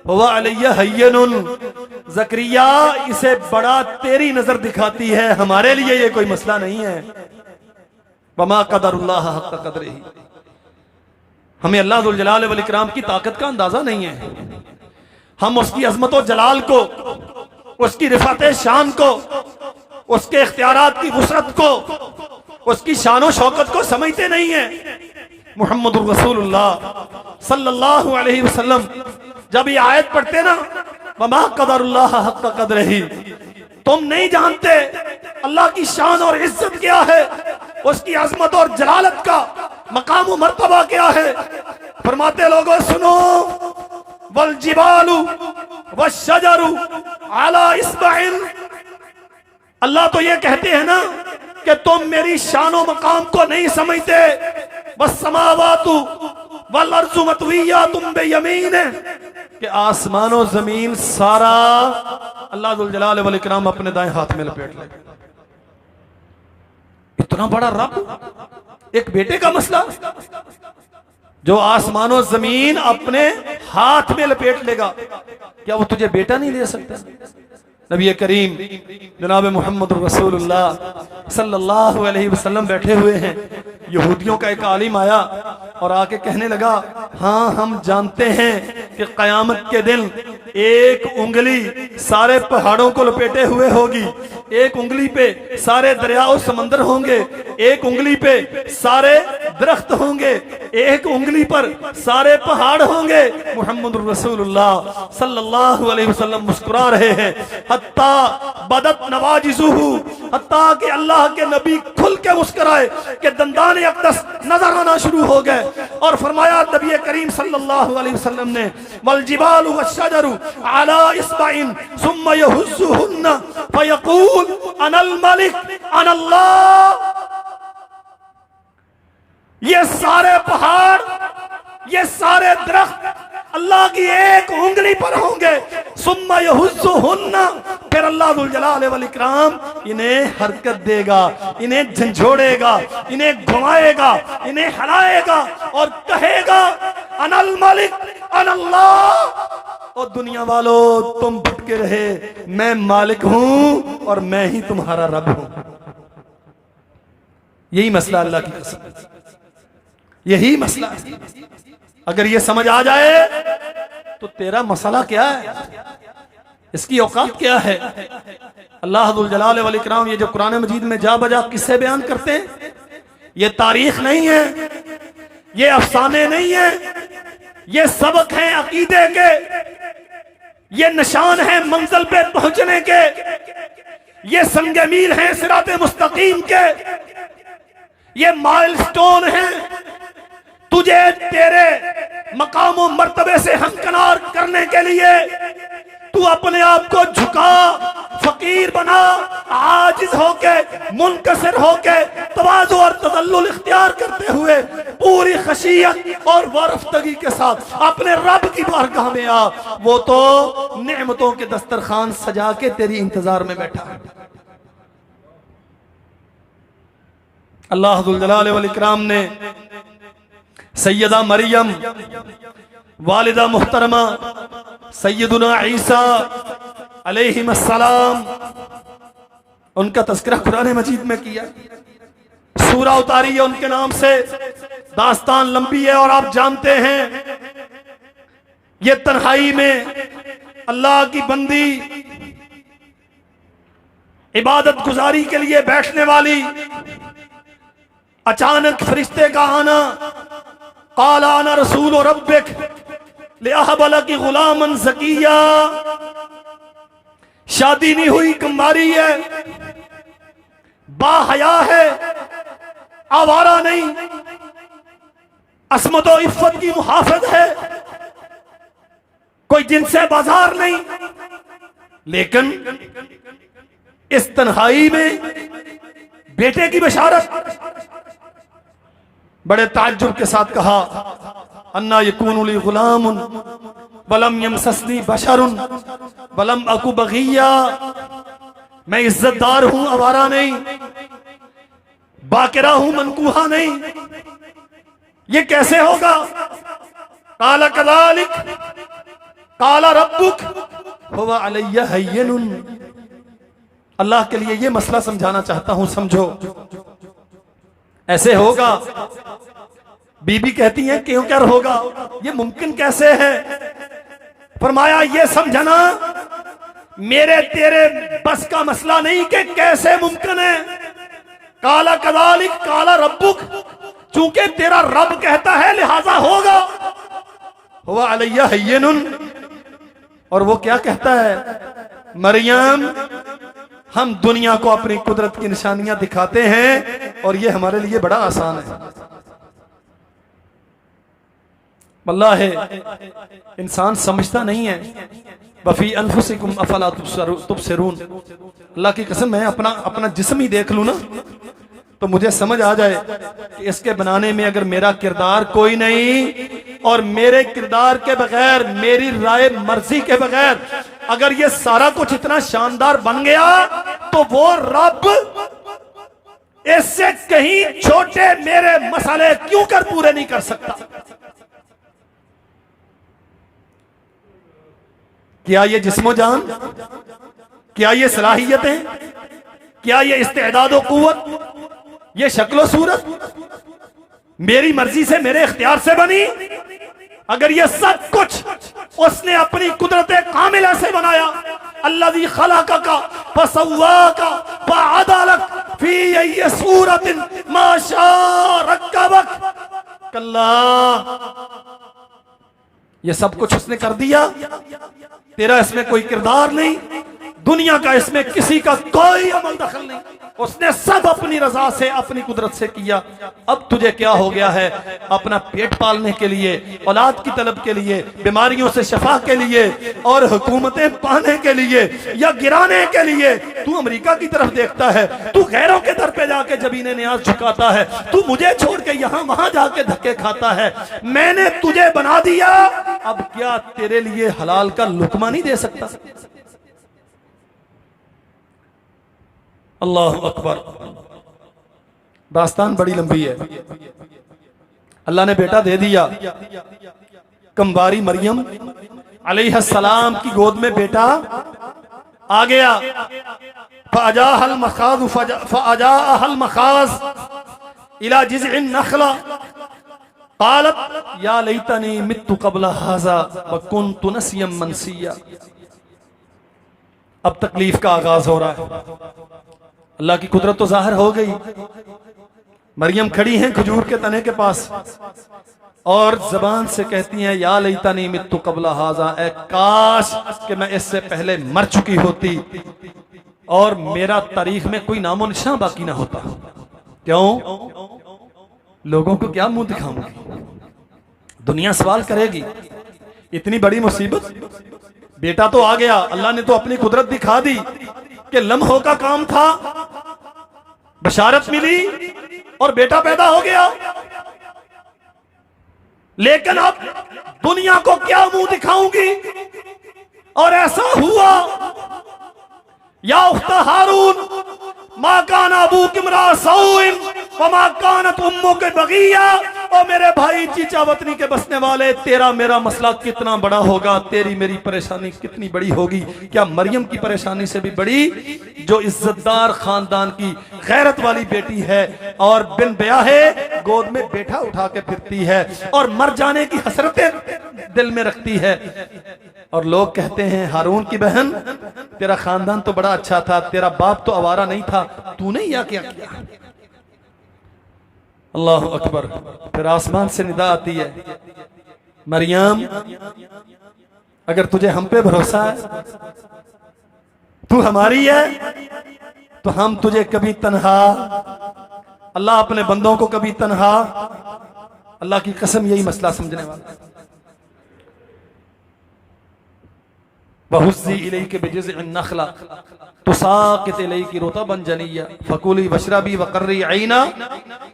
हुवा अलैया हय्यनुन। ज़करिया इसे बड़ा तेरी नजर दिखाती है, हमारे लिए ये कोई मसला नहीं है। वमा क़दरुल्लाह हक़्क़ क़द्रिही, हमें अल्लाह ज़ुल जलाल वल इकराम की ताकत का अंदाजा नहीं है, हम उसकी अज़मत और जलाल को, उसकी रिफ़ात शान को, उसके इख्तियारात की वुसअत को, उसकी शान शौकत को समझते नहीं है। मुहम्मदुर रसूलुल्लाह सल्लल्लाहु अलैहि वसल्लम जब ये आयत पढ़ते ना, वमा क़दरुल्लाह हक़्क़ क़द्रिही, तुम नहीं जानते अल्लाह की शान और इज्जत क्या है, उसकी अजमत और जलालत का मकाम और मर्तबा क्या है। फरमाते लोगों सुनो, वल जिबालु वश्शजरु अला इस्बाइन, अल्लाह तो ये कहते हैं ना कि तुम मेरी शानो मकाम को नहीं समझते। बस समावातु वल अर्ज़ु मतविय्यातुम बियमीन, कि आसमानो जमीन सारा अल्लाह ज़ुल जलाल वल इकराम अपने दाएं हाथ में लपेट ले। इतना बड़ा रब, एक बेटे का मसला जो आसमानो जमीन अपने हाथ में लपेट लेगा, क्या वो तुझे बेटा नहीं दे सकता? नबी करीम जनाब मोहम्मद रसूलुल्लाह सल्लल्लाहु अलैहि वसल्लम बैठे हुए हैं, यहूदियों का एक आलिम आया और आके कहने लगा, हाँ हम जानते हैं कि क़यामत के दिन एक उंगली सारे पहाड़ों को लपेटे हुए होगी, एक उंगली पे सारे दरिया और समंदर होंगे, एक उंगली पे सारे दरख्त होंगे, एक उंगली पर सारे पहाड़ होंगे। मुहम्मद रसूलुल्लाह सल्लल्लाहु अलैहि वसल्लम मुस्कुरा रहे हैं, हत्ता बदत नवाजिजुहु, हत्ता कि अल्लाह के नबी खुल के मुस्कुराए कि दंदान अक़दस नजर आना शुरू हो गए। और फरमाया नबी करीम सल्लल्लाहु अलैहि वसल्लम ने, वल जिबालु वश्शजरु अला इस्बाइन सुम्मा यहुस्सुहुन्ना फयक़ूल अनल मलिक अनल्लाह, ये सारे पहाड़, ये सारे दरख्त अल्लाह की एक उंगली पर होंगे। सुम्मा यहुस्सुहुन्ना, फिर अल्लाह ज़ुल जलाल वल इकराम इन्हें हरकत देगा, इन्हें झंझोड़ेगा, इन्हें घुमाएगा, इन्हें हिलाएगा और कहेगा अनल मलिक अनल्लाह। और दुनिया वालों तुम भटके रहे, मैं मालिक हूं और मैं ही तुम्हारा रब हूं। यही मसला अल्लाह की कसम, यही मसला है। अगर ये समझ आ जाए तो तेरा मसला क्या है? इसकी औकात क्या है? अल्लाह दुल जलाल वल इकराम ये जो कुरान मजीद में जा बजा किस्से बयान करते हैं, ये तारीख नहीं है, ये अफसाने नहीं है, ये सबक हैं अकीदे के, ये निशान हैं मंजिल पे पहुंचने के, ये संगे मील हैं सिराते मुस्तकीम के, ये माइलस्टोन हैं तुझे तेरे मकाम और मर्तबे से हमकिनार करने के लिए। तू अपने आप को झुका, फकीर बना, आजिज होके, मुनकसर होके, तवाज़ु और तज़ल्लुल इख्तियार करते हुए पूरी खशियत और वारफ्तगी के साथ अपने रब की बारगाह में आ। वो तो नेमतों के दस्तरखान सजा के तेरी इंतजार में बैठा है। अल्लाह दुल जलाल वल इकराम ने सैयदा मरियम, वालिदा मुहतरमा सैयदुना ईसा अलैहिस्सलाम, उनका तज़किरा कुरान मजीद में किया, सूरा उतारी है उनके नाम से, दास्तान लंबी है और आप जानते हैं ये तन्हाई में अल्लाह की बंदी, इबादत गुजारी के लिए बैठने वाली, अचानक फरिश्ते का आना, क़ाल अना रसूल रब्बिक लिअहब लकी गुलामन ज़किया, शादी नहीं हुई, कुंवारी है, बाहया है, आवारा नहीं, अस्मत और इफ़्फ़त की मुहाफ़िज़ है, कोई जिनसे बाजार नहीं, लेकिन इस तन्हाई में बेटे की बशारत। बड़े ताज्जुब के साथ कहा, अन्ना यकूनु ली गुलामुन वलम यमससनी बशरुन वलम अकु बगिया, मैं इज्जतदार हूं, आवारा नहीं, बाकिरा हूं, मनकूहा नहीं, ये कैसे होगा? काला कदालिक काला रब्बुक हुवा अलैया हय्यनुन। अल्लाह के लिए ये मसला समझाना चाहता हूं, समझो, ऐसे होगा। बीबी कहती है क्यों क्या होगा, ये मुमकिन कैसे है? फरमाया ये समझना मेरे तेरे बस का मसला नहीं कि कैसे मुमकिन है। काला कदालिक काला रब्बुक, चूंकि तेरा रब कहता है लिहाजा होगा। हुवा अलैया हय्यनुन, और वो क्या कहता है? मरियम, हम दुनिया को अपनी कुदरत की निशानियां दिखाते हैं और ये हमारे लिए बड़ा आसान है। वल्लाह है इंसान समझता नहीं है। वफी अनफुसिकुम अफला तुबसिरून, अल्लाह की कसम, मैं अपना जिस्म ही देख लूं ना तो मुझे समझ आ जाए कि इसके बनाने में अगर मेरा किरदार कोई नहीं और मेरे किरदार के बगैर, मेरी राय मर्जी के बगैर अगर ये सारा कुछ इतना शानदार बन गया तो वो रब इससे कहीं छोटे मेरे मसाले क्यों कर पूरे नहीं कर सकता? क्या ये जिस्मो जान, क्या ये सलाहियतें, क्या ये इस्तेदाद कुव्वत, ये शक्लो सूरत मेरी मर्जी से, मेरे इख्तियार से बनी? अगर ये सब कुछ उसने अपनी कुदरत कामिला से बनाया, अल्लज़ी खलक़का फसव्वाका फअदलक फी अय्यि सूरतिन मा शाअ रक्कबक, कल्ला, ये सब कुछ उसने कर दिया, तेरा इसमें कोई किरदार नहीं, दुनिया का इसमें किसी का कोई अमल दखल नहीं, उसने सब अपनी रजा से, अपनी कुदरत से किया। अब तुझे क्या हो गया है? अपना पेट पालने के लिए, औलाद की तलब के लिए, बीमारियों से शफा के लिए और हुकूमतें पाने के लिए या गिराने के लिए तू अमेरिका की तरफ देखता है, तू गैरों के दर पे जाके जबीने नियाज झुकाता है, तू मुझे छोड़ के यहां वहां जाके धक्के खाता है। मैंने तुझे बना दिया, अब क्या तेरे लिए हलाल का लुकमा नहीं दे सकता? अल्लाह अकबर। दास्तान बड़ी लंबी है। अल्लाह ने बेटा दे दिया, कंवारी मरियम अलैहिस्सलाम की गोद में बेटा आ गया। फअजाहल मखाज़ इला जिज़इन नखला क़ालत या लैतनी मित्तु क़ब्ल हाज़ा व कुन्तु नसिय्यम मनसिया। अब तकलीफ का आगाज हो रहा है। अल्लाह की कुदरत तो जाहिर हो गई। मरियम खड़ी हैं खजूर के तने के पास और जबान से कहती हैं, या लैतनी मित्तु कबला हाजा, ए काश कि मैं इससे पहले मर चुकी होती और मेरा तारीख में कोई नामो निशान बाकी ना होता। क्यों? लोगों को क्या मुंह दिखाऊंगी, दुनिया सवाल करेगी। इतनी बड़ी मुसीबत, बेटा तो आ गया, अल्लाह ने तो अपनी कुदरत दिखा दी कि लम्हों का काम था, बशारत मिली और बेटा पैदा हो गया। लेकिन अब दुनिया को क्या मुंह दिखाऊंगी? और ऐसा हुआ, या उख्ता हारून मा कान अबूक इम्रा सऊइन व मा कानत उम्मुक बगिया। और मेरे भाई चीचा वतनी के बसने वाले, तेरा मेरा मसला कितना बड़ा होगा, तेरी मेरी परेशानी कितनी बड़ी होगी। क्या मरियम की परेशानी से भी बड़ी, जो इज्जतदार खानदान की गैरत वाली बेटी है और बिन ब्याहे गोद में बेटा उठा के फिरती है और मर जाने की हसरतें दिल में रखती है। और लोग कहते हैं, हारून की बहन, तेरा खानदान तो बड़ा अच्छा था, तेरा बाप तो आवारा नहीं था, तूने यह क्या किया? अल्लाह अकबर। फिर आसमान से निदा आती है, मरियम अगर तुझे हम पे भरोसा है, तू हमारी है, तो हम तुझे कभी तन्हा, अल्लाह अपने बंदों को कभी तन्हा, अल्लाह की कसम यही मसला समझने वाला। बहुज़्ज़ी इलैकी बिजिज़्इन नख़ला तुसाक़ित इलैकी रुतबन जनिय्या फ़कुली वशरबी वक़र्री ऐना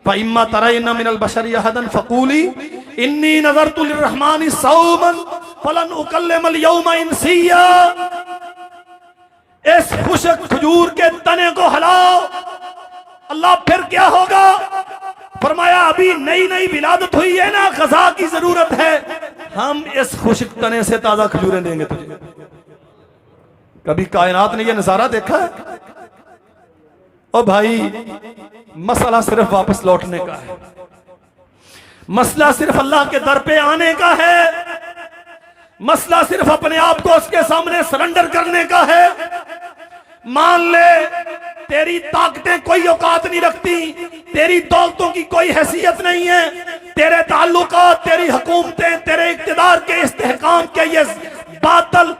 फ़इम्मा तरयना मिनल बशरि अहदन फ़कुली इन्नी नज़रतु लिर्रहमानि सौमन फ़लन उकल्लिमल यौमा इंसिय्या। इस खुशक खजूर के तने को हिलाओ। अल्लाह फिर क्या होगा? फरमाया, अभी नई नई विलादत हुई है ना, ग़ज़ा की जरूरत है, हम इस खुशक तने से ताज़ा खजूरें देंगे तुझे। कभी कायनात ने यह नजारा देखा है? ओ भाई, मसला सिर्फ वापस लौटने का है, मसला सिर्फ अल्लाह के दर पे आने का है, मसला सिर्फ अपने आप को उसके सामने सरेंडर करने का है। मान ले तेरी ताकतें कोई औकात नहीं रखती, तेरी दौलतों की कोई हैसियत नहीं है, तेरे ताल्लुकात, तेरी हुकूमतें, तेरे इक्तिदार के इस्तेहकाम के ये बातल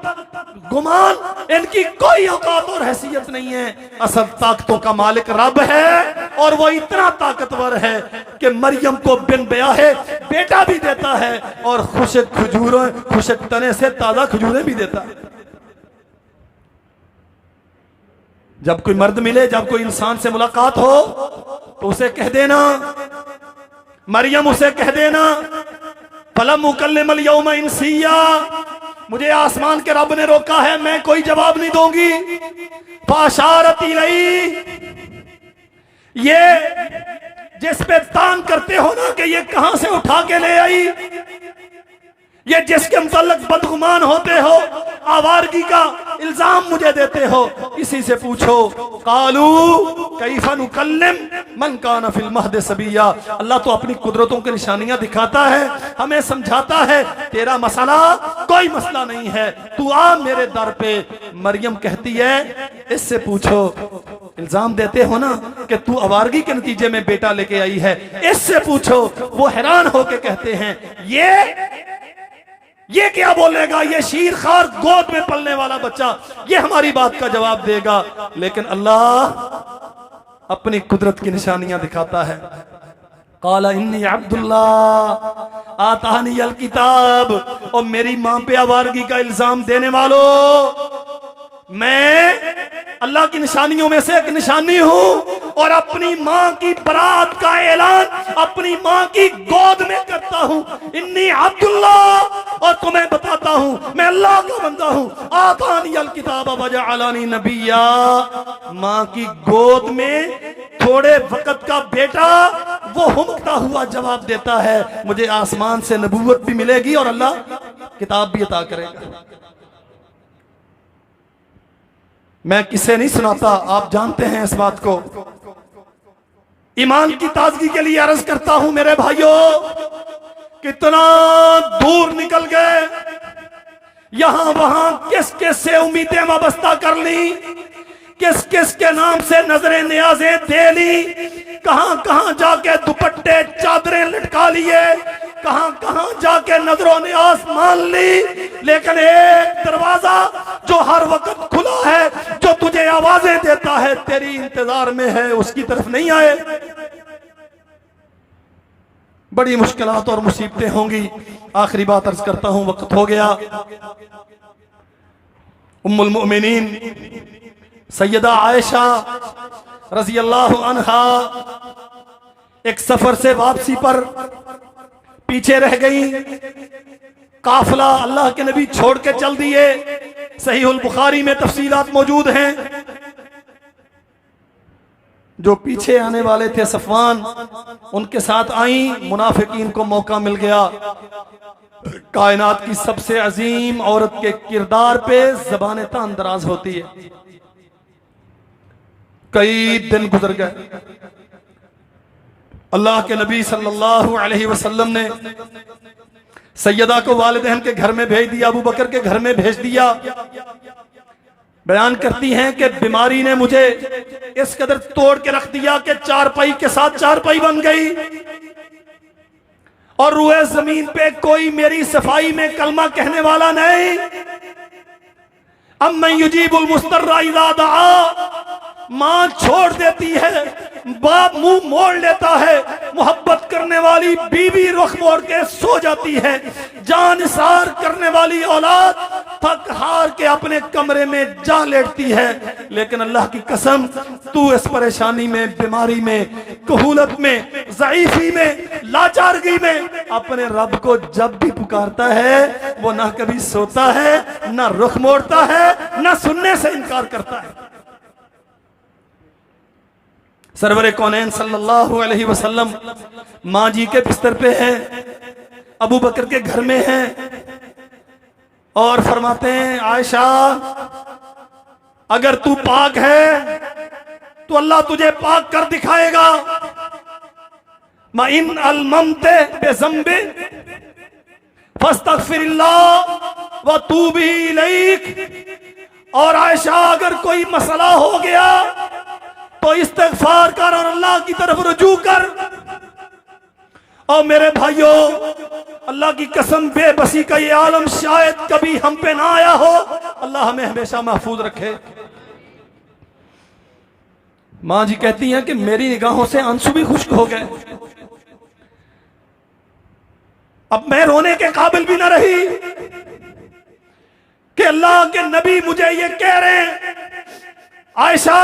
गुमान, इनकी कोई औकात और हैसियत नहीं है। असल ताकतों का मालिक रब है और वो इतना ताकतवर है कि मरियम को बिन ब्याहे बेटा भी देता है और खुशक खजूरों, खुशक तने से ताजा खजूरें भी देता है। जब कोई मर्द मिले, जब कोई इंसान से मुलाकात हो, तो उसे कह देना, मरियम उसे कह देना, फलम उकल्लिमल यौमा इंसिय्या, मुझे आसमान के रब ने रोका है, मैं कोई जवाब नहीं दूंगी। फाशारत इलैहि, ये जिस पे तान करते हो ना कि ये कहां से उठा के ले आई, ये जिसके मुतल्लिक बदगुमान होते हो, आवारगी का इल्जाम मुझे देते हो, इसी से पूछो। कालू कैफा नुकल्लिम मन काना फिल महद सबिया। अल्लाह तो अपनी कुदरतों की निशानियां दिखाता है, हमें समझाता है, तेरा मसला कोई मसला नहीं है, तू आ मेरे दर पे। मरियम कहती है, इससे पूछो, इल्जाम देते हो ना कि तू आवारगी के नतीजे में बेटा लेके आई है, इससे पूछो। वो हैरान होके कहते हैं, ये क्या बोलेगा, ये शीर खार गोद में पलने वाला बच्चा, ये हमारी बात का जवाब देगा। लेकिन अल्लाह अपनी कुदरत की निशानियां दिखाता है। काला इन्नी अब्दुल्लाह आतानी अल किताब। और मेरी मां पे आवारगी का इल्जाम देने वालों, मैं अल्लाह की निशानियों में से एक निशानी हूं और अपनी मां की बरात का ऐलान अपनी मां की गोद में करता हूं। इन्नी अब्दुल्लाह, और तुम्हें बताता हूं मैं अल्लाह का बंदा हूं। आतानी अल किताब वजअलनी नबिया। मां की गोद में थोड़े वक्त का बेटा वो हुमकता हुआ जवाब देता है, मुझे आसमान से नबूवत भी मिलेगी और अल्लाह किताब भी अता करेगा। मैं किसे नहीं सुनाता, आप जानते हैं इस बात को। ईमान की ताजगी के लिए अर्ज करता हूं मेरे भाइयों, कितना दूर निकल गए, यहां वहां किस किस से उम्मीदें वाबस्ता कर ली, किस किस के नाम से नजरें नियाजें दे ली, कहां कहां जाके दुपट्टे चादरें लटका लिए, कहां कहां जाके नजरों नियाज मान ली। लेकिन एक दरवाजा जो हर वक्त खुला है, जो तुझे आवाजें देता है, तेरी इंतजार में है, उसकी तरफ नहीं आए। बड़ी मुश्किलात और मुसीबतें होंगी। आखिरी बात अर्ज करता हूं, वक्त हो गया। उम्मुल मोमिनीन सैयदा आयशा रजी अल्लाह अन्हा एक सफर से वापसी पर पीछे रह गई। काफिला अल्लाह के नबी छोड़ के चल दिए। सहीहुल बुखारी में तफसीलात मौजूद हैं। जो पीछे आने वाले थे सफवान, उनके साथ आई। मुनाफिकीन को मौका मिल गया। कायनात की सबसे अजीम औरत के किरदार पे ज़बान तांदराज होती है। कई दिन गुजर गए। अल्लाह के नबी सल्लल्लाहु अलैहि वसल्लम ने सैयदा को वालिदैन के घर में भेज दिया, अबू बकर के घर में भेज दिया। बयान करती हैं कि बीमारी ने मुझे इस कदर तोड़ के रख दिया कि चारपाई के साथ चारपाई बन गई और रुए जमीन पे कोई मेरी सफाई में कलमा कहने वाला नहीं। अब मैं युजीबुल मुस्तर्रा इज़ा दआ, मां छोड़ देती है, बाप मुंह मोड़ लेता है, मोहब्बत करने वाली बीवी रुख मोड़ के सो जाती है, जान सार करने वाली औलाद थक हार के अपने कमरे में जा लेटती है। लेकिन अल्लाह की कसम, तू इस परेशानी में, बीमारी में, कहूलत में, ज़ईफी में, लाचारगी में अपने रब को जब भी पुकारता है, वो ना कभी सोता है, ना रुख मोड़ता है, ना सुनने से इनकार करता है। सरवरे कौनैन सल्लल्लाहु अलैहि वसल्लम माँ जी के बिस्तर पे हैं, अबू बकर के घर में हैं और फरमाते हैं, आयशा अगर तू पाक है तो अल्लाह तुझे पाक कर दिखाएगा। मा इन अलममते बेज़म्बे फस्तगफिरिल्लाह व तूबी इलैक। और आयशा अगर कोई मसला हो गया तो इस्तिग़फ़ार कर और अल्लाह की तरफ रुजू कर। और मेरे भाइयों, अल्लाह की कसम, बेबसी का ये आलम शायद कभी हम पे ना आया हो। अल्लाह हमें हमेशा महफूज रखे। मां जी कहती हैं कि मेरी निगाहों से आंसू भी खुश्क हो गए। अब मैं रोने के काबिल भी ना रही कि अल्लाह के नबी मुझे ये कह रहे हैं, आयशा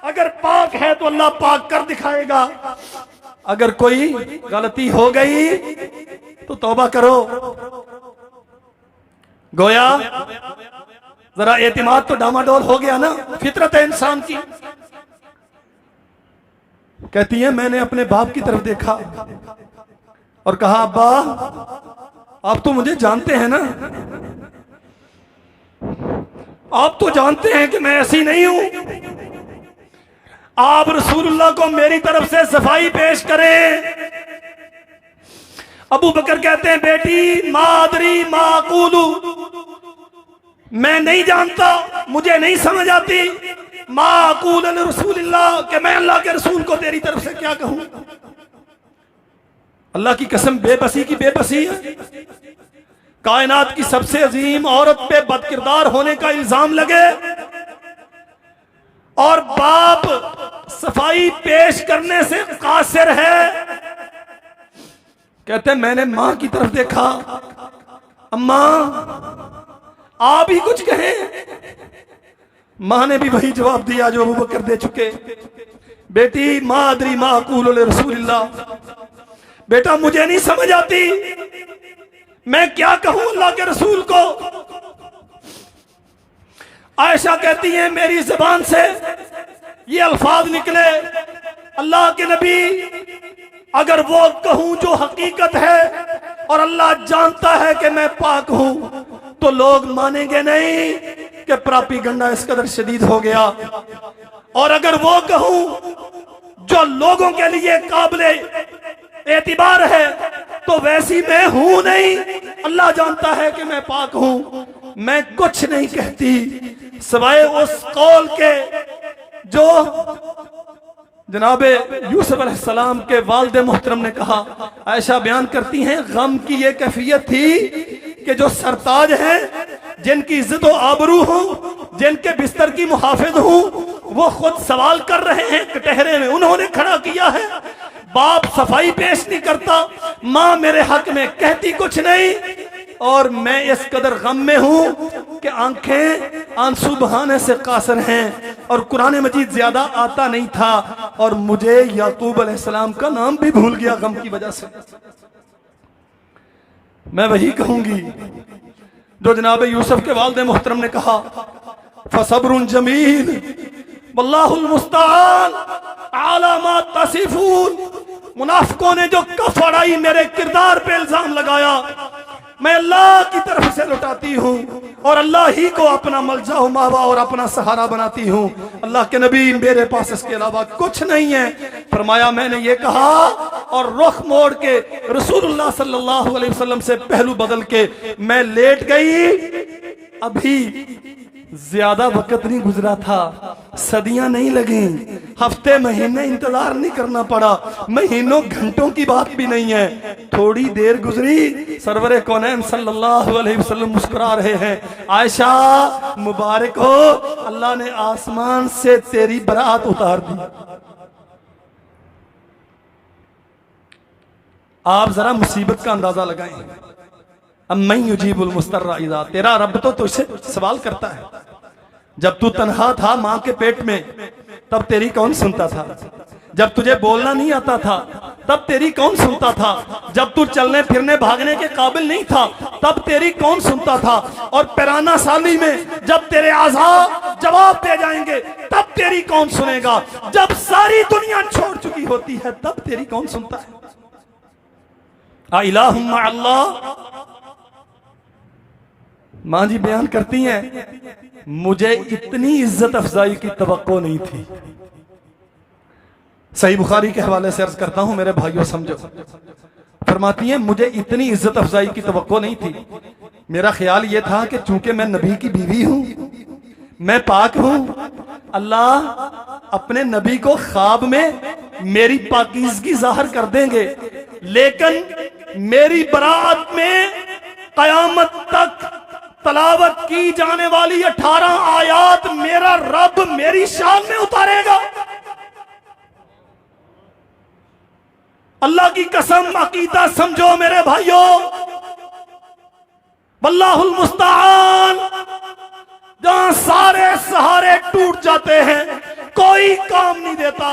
अगर पाक है तो अल्लाह पाक कर दिखाएगा, अगर कोई गलती हो गई तो तौबा करो। गोया जरा एतिमाद तो डामाडोल हो गया ना, फितरत है इंसान की। कहती है, मैंने अपने बाप की तरफ देखा और कहा, अब्बा आप तो मुझे जानते हैं ना, आप तो जानते हैं कि मैं ऐसी नहीं हूं। आप रसूलुल्लाह को मेरी तरफ से सफाई पेश करें। अबू बकर कहते हैं, बेटी मादरी माकूलू, मैं नहीं जानता, मुझे नहीं समझ आती माकूल रसूलुल्लाह कि मैं अल्लाह के रसूल को तेरी तरफ से क्या कहूं। अल्लाह की कसम, बेबसी की बेबसी है। कायनात की सबसे अजीम औरत पे बदकिरदार होने का इल्जाम लगे और बाप सफाई पेश करने से कासिर है। कहते मैंने मां की तरफ देखा, अम्मा आप ही कुछ कहें। मां ने भी वही जवाब दिया जो अबू बकर दे चुके। बेटी मादरी माकूल रसूलुल्लाह, बेटा मुझे नहीं समझ आती, मैं क्या कहूं अल्लाह के रसूल को। आयशा कहती है, मेरी जुबान से ये अल्फाज निकले, अल्लाह के नबी अगर वो कहूं जो हकीकत है और अल्लाह जानता है कि मैं पाक हूं, तो लोग मानेंगे नहीं कि प्रोपेगेंडा इस कदर शदीद हो गया। और अगर वो कहूं जो लोगों के लिए काबिले एतिबार है, तो वैसी मैं हूं नहीं, अल्लाह जानता है कि मैं पाक हूं, मैं कुछ नहीं कहती सिवाय उस कौल के जो जनाबे यूसुफ अलैहिस्सलाम के वालिद मोहतरम ने कहा। आयशा बयान करती हैं गम की ये कैफियत थी कि जो सरताज हैं, जिनकी इज्जत व आबरू हो, जिनके बिस्तर की मुहाफिज हूं, वो खुद सवाल कर रहे हैं कटहरे में, उन्होंने खड़ा किया है। बाप सफाई पेश नहीं करता, माँ मेरे हक में कहती कुछ नहीं, और मैं इस कदर गम में हूं कि आंखें आंसू बहाने से कासर हैं, और कुरान मजीद ज्यादा आता नहीं था, और मुझे याकूब अलैहिस्सलाम का नाम भी भूल गया गम की वजह से। मैं वही कहूंगी जो जनाब यूसुफ के वालिद मोहतरम ने कहा, फसब्रुन जमील वल्लाहुल मुस्तआन अला मा तसिफून। मुनाफिकों ने जो कफ अड़ाई, मेरे किरदार पे इल्जाम लगाया, मैं अल्लाह की तरफ से लुटाती हूँ और अल्लाह ही को अपना मलजा व मावा और अपना सहारा बनाती हूँ। अल्लाह के नबी मेरे पास इसके अलावा कुछ नहीं है। फरमाया मैंने ये कहा और रुख मोड़ के रसूलुल्लाह सल्लल्लाहु अलैहि वसल्लम से पहलू बदल के मैं लेट गई। अभी ज्यादा वक्त नहीं गुजरा था, सदियां नहीं लगी, हफ्ते महीने इंतजार नहीं करना पड़ा, महीनों घंटों की बात भी नहीं है, थोड़ी देर गुजरी, सरवरे कौनैन सल्लल्लाहु अलैहि वसल्लम मुस्कुरा रहे हैं। आयशा मुबारक हो, अल्लाह ने आसमान से तेरी बरात उतार दी। आप जरा मुसीबत का अंदाजा लगाएं। अम्मन युजीबुल मुस्तर्रा इज़ा, तेरा रब तो तुझसे सवाल करता है। जब तू तन्हा था मां के पेट में, तब तेरी कौन सुनता था? जब तुझे बोलना नहीं आता था, तब तेरी कौन सुनता था? जब तू चलने फिरने भागने के काबिल नहीं था, तब तेरी कौन सुनता था? और पैराना साली में जब तेरे आज़ा जवाब दे जाएंगे, तब तेरी कौन सुनेगा? जब सारी दुनिया छोड़ चुकी होती है, तब तेरी कौन सुनता है? आ इलाहुम मा अल्लाह। मां जी बयान करती हैं, मुझे इतनी इज्जत अफजाई की तवक्को नहीं थी। सही बुखारी के हवाले से अर्ज करता हूं मेरे भाइयों समझो। फरमाती हैं मुझे इतनी इज्जत अफजाई की तवक्को नहीं थी। मेरा ख्याल यह था कि चूंकि मैं नबी की बीवी हूं, मैं पाक हूं, अल्लाह अपने नबी को ख्वाब में मेरी पाकीज़गी जाहिर कर देंगे, लेकिन मेरी बरात में कयामत तक तलावत की जाने वाली 18 आयात मेरा रब मेरी शान में उतारेगा। अल्लाह की कसम, अकीदा समझो मेरे भाइयों। वल्लाहुल मुस्तआन। जहां सारे सहारे टूट जाते हैं, कोई काम नहीं देता,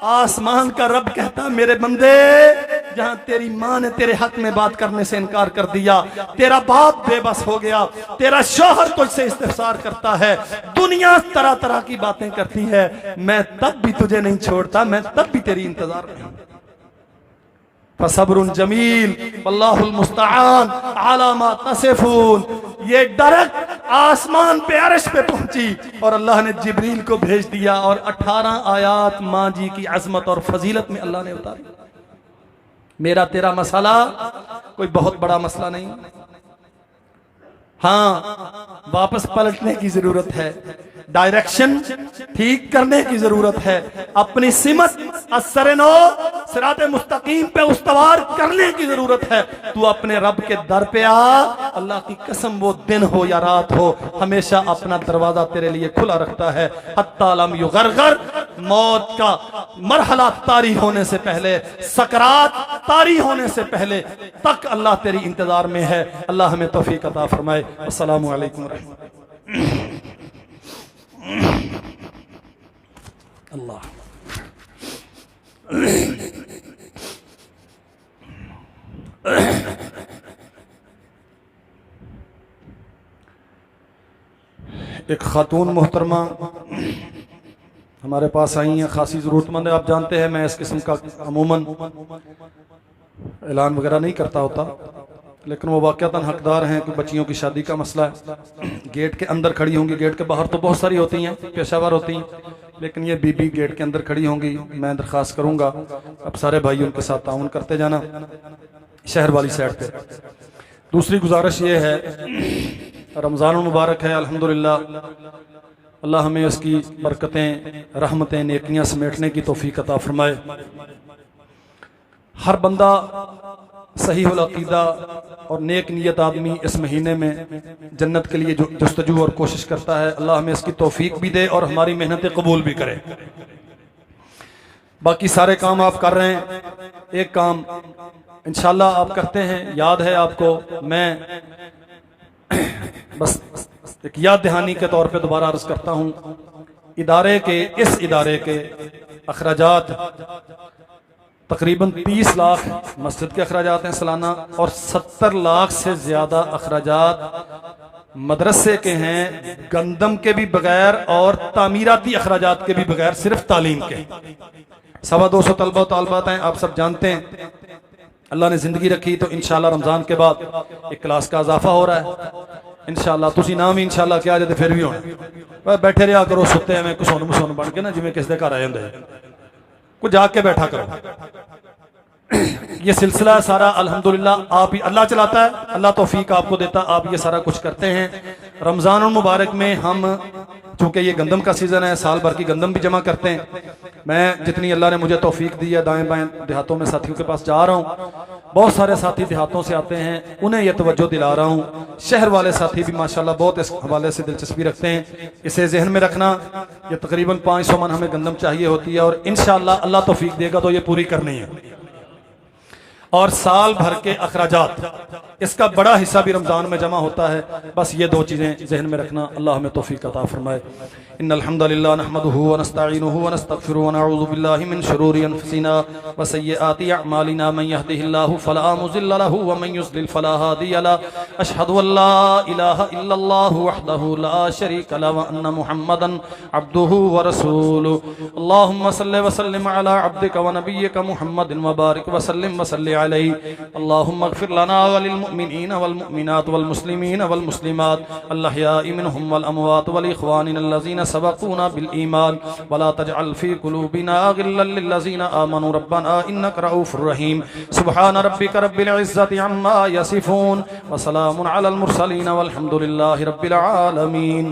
आसमान का रब कहता मेरे बंदे, जहां तेरी मां ने तेरे हक में बात करने से इनकार कर दिया, तेरा बाप बेबस हो गया, तेरा शौहर तुझसे इस्तिफसार करता है, दुनिया तरह तरह की बातें करती है, मैं तब भी तुझे नहीं छोड़ता, मैं तब भी तेरी इंतजार में हूं। फसब्रुन जमील वल्लाहुल मुस्तआन अला मा तसिफून। ये डायरेक्ट आसमान पे अर्श पे पहुंची और अल्लाह ने जिब्रील को भेज दिया और 18 आयात मां जी की अजमत और फजीलत में अल्लाह ने उतारी। मेरा तेरा मसला कोई बहुत बड़ा मसला नहीं, हाँ वापस पलटने की जरूरत है, डायरेक्शन ठीक करने की जरूरत है, अपनी सिमत असरनो सिराते मुस्तकीम पे उस्तवार करने की जरूरत है। तू अपने रब के दर पे आ, अल्लाह की कसम वो दिन हो या रात हो, हमेशा अपना दरवाजा तेरे लिए खुला रखता है। हत्ता लम युगरगर, मौत का मरहला तारी होने से पहले, सकरात तारी होने से पहले तक अल्लाह तेरी इंतजार में है। अल्लाह हमें तौफीक अता फरमाए। अस्सलामु अलैकुम व रहमतुल्लाह। अल्लाह एक खातून मोहतरमा हमारे पास आई हैं, खासी ज़रूरतमंद है। आप जानते हैं मैं इस किस्म का अमूमन ऐलान वगैरह नहीं करता होता, लेकिन वो वाक़तन हकदार हैं कि बच्चियों की शादी का मसला है। गेट के अंदर खड़ी होंगी, गेट के बाहर तो बहुत सारी होती हैं, पेशावर होती हैं, लेकिन ये बीबी गेट के अंदर खड़ी होंगी। मैं दरख्वास्त करूँगा अब सारे भाई उनके साथ ताउन करते जाना, शहर वाली साइड पे दूसरी गुजारिश ये है, रमज़ान मुबारक है अल्हम्दुलिल्लाह, अल्लाह हमें उसकी बरकतें, रहमतें, नेकियां समेटने की तौफीक अता फरमाए। हर बंदा सहीहुल अक़ीदा और नेक नियत आदमी इस महीने में जन्नत के लिए जस्तजू और कोशिश करता है। अल्लाह हमें इसकी तौफीक भी दे और हमारी मेहनतें कबूल भी करे। बाकी सारे काम आप कर रहे हैं, एक काम इंशाल्लाह आप करते हैं, याद है आपको, मैं बस एक याद दहानी के तौर पे दोबारा अर्ज करता हूँ, इस इदारे के अखराजात तकरीबन 30 लाख मस्जिद के अखराजात हैं सालाना, और 70 लाख से ज्यादा अखराजात मदरसे के हैं, गंदम के भी बगैर और तामीराती अखराजात के भी बगैर, सिर्फ तालीम के। 225 तलबा तालबात हैं, आप सब जानते हैं। अल्लाह ने जिंदगी रखी तो इंशाल्लाह रमजान के बाद एक क्लास का इजाफा हो रहा है इंशाल्लाह। तुसी नाम ही इंशाल्लाह क्या जाते फिर भी होना, बैठे रहा करो सुते में कुछ मुसोन बन के ना, जिमें किसी के घर आ जाते कुछ जाके बैठा करो। ये सिलसिला सारा अल्हम्दुलिल्लाह आप ही, अल्लाह चलाता है, अल्लाह तौफीक आपको देता, आप ये सारा कुछ करते हैं। रमजान मुबारक में हम चूंकि ये गंदम का सीजन है, साल भर की गंदम भी जमा करते हैं। मैं जितनी अल्लाह ने मुझे तौफीक दी है, दाएं बाएं देहातों में साथियों के पास जा रहा हूँ, बहुत सारे साथी देहातों से आते हैं, उन्हें यह तवज्जो दिला रहा हूँ। शहर वाले साथी भी माशाल्लाह बहुत इस हवाले से दिलचस्पी रखते हैं। इसे जहन में रखना, ये तकरीबन 500 मन हमें गंदम चाहिए होती है, और इंशाल्लाह अल्लाह तौफीक देगा तो ये पूरी करनी है। और साल भर के अखराजात, इसका बड़ा हिस्सा भी रमजान में जमा होता है। बस ये दो चीजें जहन में रखना, अल्लाह हमें तौफीक अता फरमाए। इन्नल हम्दुलिल्लाह नहमदुहु व नस्तईनुहु व नस्तगफिरुहु व नऊज़ु बिल्लाहि मिन शुरूरि अनफुसिना व सय्यिआति अअमालिना मन यहदिहिल्लाहु फला मुज़िल्ल लहु व मन युज़लिल फला हादिय लहु। अशहदु अल्ला इलाहा इल्लल्लाहु वहदहु ला शरीका लहु व अन्ना मुहम्मदन अब्दुहु व रसूलुहु। अल्लाहुम्मा सल्लि व सल्लिम अला अब्दिका व नबिय्यिका मुहम्मदिन व बारिक व सल्लिम व सल्लि अलैहि। अल्लाहुम्मा इग़फिर लना व लिल मुमिनीन वल मुमिनात वल मुस्लिमीन वल मुस्लिमात अल अहयाइ मिनहुम वल अमवात वल इख़वानिना अल्लज़ीना सबक़ूना बिल ईमान वला तजअल फ़ी क़ुलूबिना गिल्लन लिल्लज़ीना आमनू रब्बना इन्नका रऊफ़ुर रहीम। सुब्हान रब्बिका रब्बिल इज़्ज़ति अम्मा यसिफ़ून व सलामुन अलल मुरसलीन वल्हम्दुलिल्लाहि रब्बिल आलमीन।